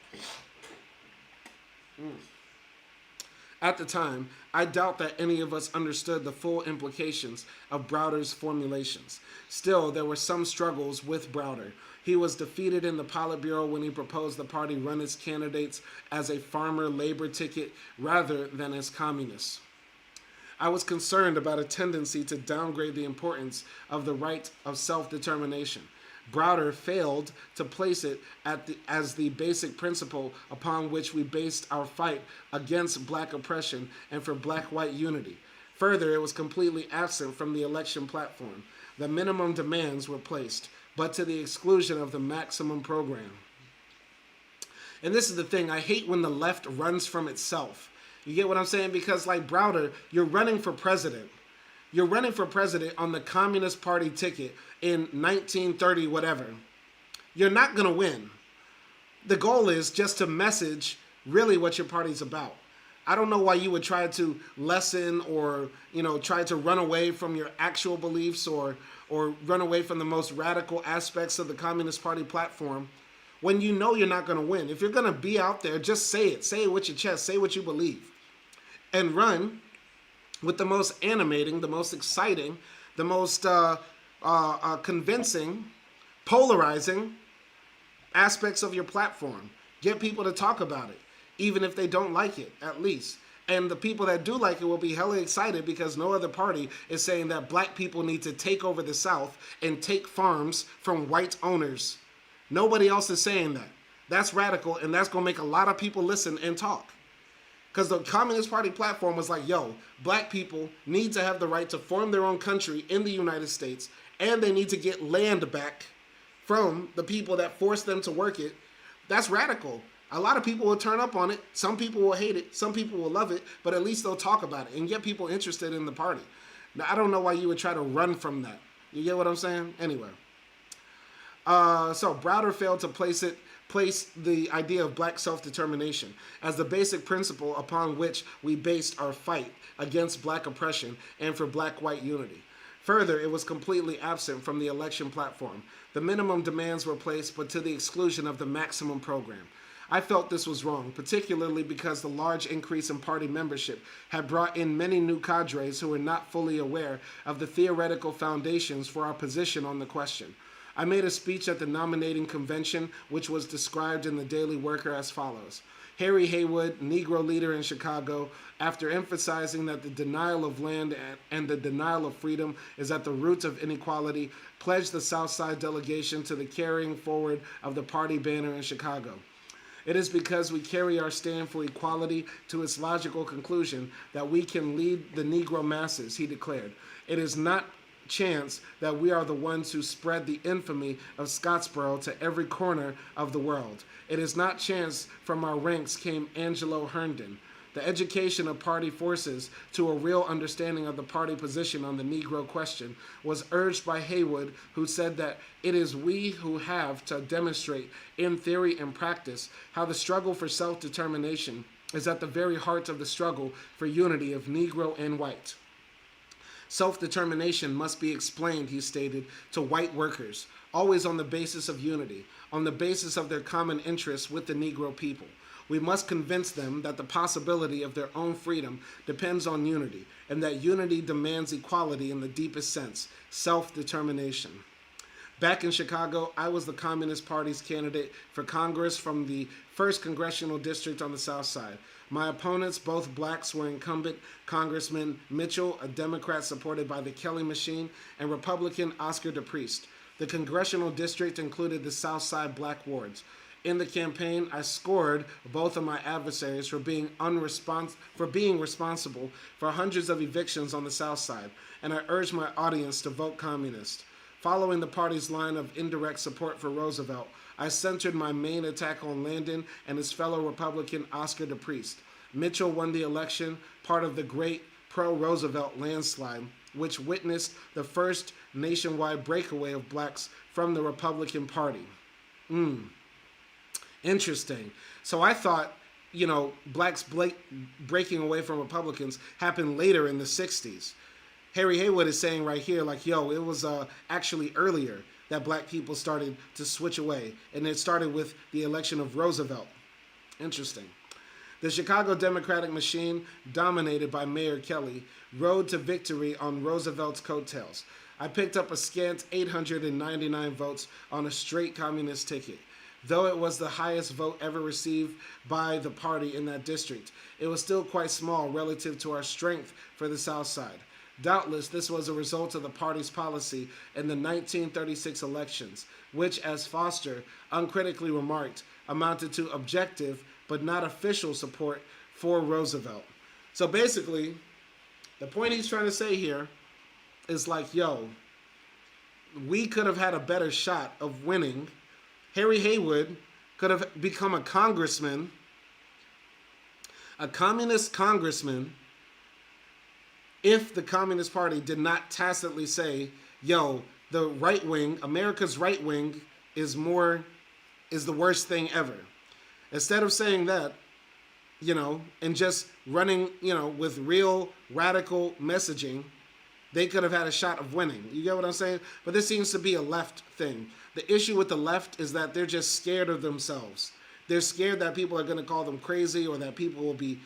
At the time, I doubt that any of us understood the full implications of Browder's formulations. Still, there were some struggles with Browder. He was defeated in the Politburo when he proposed the party run its candidates as a farmer labor ticket rather than as communists. I was concerned about a tendency to downgrade the importance of the right of self-determination. Browder failed to place it as the basic principle upon which we based our fight against black oppression and for black-white unity. Further, it was completely absent from the election platform. The minimum demands were placed, but to the exclusion of the maximum program. And this is the thing, I hate when the left runs from itself. You get what I'm saying? Because like Browder, you're running for president. You're running for president on the Communist Party ticket in 1930 whatever. You're not going to win. The goal is just to message really what your party's about. I don't know why you would try to lessen or, try to run away from your actual beliefs or run away from the most radical aspects of the Communist Party platform when you know you're not going to win. If you're going to be out there, just say it. Say it with your chest. Say what you believe. And run with the most animating, the most exciting, the most convincing, polarizing aspects of your platform. Get people to talk about it, even if they don't like it, at least. And the people that do like it will be hella excited because no other party is saying that black people need to take over the South and take farms from white owners. Nobody else is saying that. That's radical, and that's going to make a lot of people listen and talk. Because the Communist Party platform was like, yo, black people need to have the right to form their own country in the United States, and they need to get land back from the people that forced them to work it. That's radical. A lot of people will turn up on it. Some people will hate it. Some people will love it, but at least they'll talk about it and get people interested in the party. Now, I don't know why you would try to run from that. You get what I'm saying? Anyway. So Browder failed to place the idea of black self-determination as the basic principle upon which we based our fight against black oppression and for black-white unity. Further, it was completely absent from the election platform. The minimum demands were placed, but to the exclusion of the maximum program. I felt this was wrong, particularly because the large increase in party membership had brought in many new cadres who were not fully aware of the theoretical foundations for our position on the question. I made a speech at the nominating convention, which was described in the Daily Worker as follows. Harry Haywood, Negro leader in Chicago, after emphasizing that the denial of land and the denial of freedom is at the root of inequality, pledged the Southside delegation to the carrying forward of the party banner in Chicago. It is because we carry our stand for equality to its logical conclusion that we can lead the Negro masses, he declared. It is not chance that we are the ones who spread the infamy of Scottsboro to every corner of the world. It is not chance from our ranks came Angelo Herndon. The education of party forces to a real understanding of the party position on the Negro question was urged by Haywood, who said that it is we who have to demonstrate in theory and practice how the struggle for self-determination is at the very heart of the struggle for unity of Negro and white. Self-determination must be explained, he stated, to white workers, always on the basis of unity, on the basis of their common interests with the Negro people. We must convince them that the possibility of their own freedom depends on unity, and that unity demands equality in the deepest sense, self-determination. Back in Chicago, I was the Communist Party's candidate for Congress from the 1st Congressional District on the South Side. My opponents, both blacks, were incumbent Congressman Mitchell, a Democrat supported by the Kelly Machine, and Republican Oscar DePriest. The congressional district included the South Side black wards. In the campaign, I scored both of my adversaries for being responsible for hundreds of evictions on the South Side, and I urged my audience to vote communist. Following the party's line of indirect support for Roosevelt, I centered my main attack on Landon and his fellow Republican Oscar DePriest. Mitchell won the election, part of the great pro-Roosevelt landslide, which witnessed the first nationwide breakaway of blacks from the Republican Party. Interesting. So I thought, blacks breaking away from Republicans happened later in the 60s. Harry Haywood is saying right here, it was actually earlier that black people started to switch away. And it started with the election of Roosevelt. Interesting. The Chicago Democratic machine, dominated by Mayor Kelly, rode to victory on Roosevelt's coattails. I picked up a scant 899 votes on a straight communist ticket. Though it was the highest vote ever received by the party in that district, it was still quite small relative to our strength for the South Side. Doubtless, this was a result of the party's policy in the 1936 elections, which, as Foster uncritically remarked, amounted to objective but not official support for Roosevelt. So basically, the point he's trying to say here is we could have had a better shot of winning. Harry Haywood could have become a congressman, a communist congressman, if the Communist Party did not tacitly say, the right wing, America's right wing is the worst thing ever. Instead of saying that, and just running, with real radical messaging, they could have had a shot of winning. You get what I'm saying? But this seems to be a left thing. The issue with the left is that they're just scared of themselves. They're scared that people are going to call them crazy, or that people will be,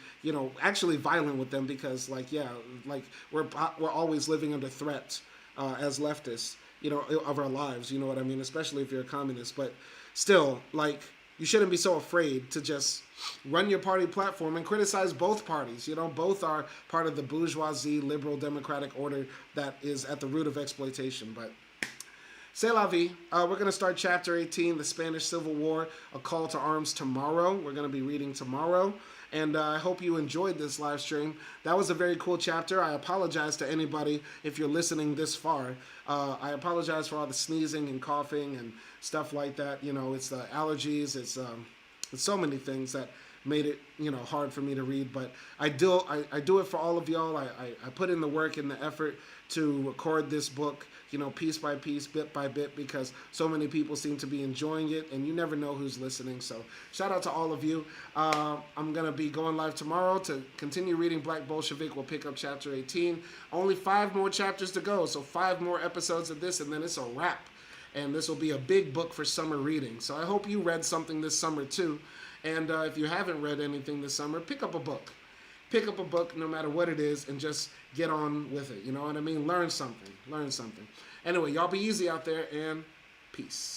actually violent with them because, we're always living under threat as leftists, of our lives. You know what I mean? Especially if you're a communist. But still, you shouldn't be so afraid to just run your party platform and criticize both parties. Both are part of the bourgeoisie, liberal, democratic order that is at the root of exploitation. But c'est la vie. We're going to start Chapter 18, the Spanish Civil War, A Call to Arms, tomorrow. We're going to be reading tomorrow. And I hope you enjoyed this live stream. That was a very cool chapter. I apologize to anybody if you're listening this far. I apologize for all the sneezing and coughing and stuff like that. It's the allergies. It's so many things that made it, hard for me to read. But I do it for all of y'all. I put in the work and the effort to record this book, piece by piece, bit by bit, because so many people seem to be enjoying it, and you never know who's listening. So shout out to all of you. I'm going to be going live tomorrow to continue reading Black Bolshevik. We'll pick up chapter 18. Only 5 more chapters to go, so 5 more episodes of this, and then it's a wrap. And this will be a big book for summer reading. So I hope you read something this summer too. And if you haven't read anything this summer, pick up a book. Pick up a book, no matter what it is, and just get on with it. You know what I mean? Learn something. Learn something. Anyway, y'all be easy out there, and peace.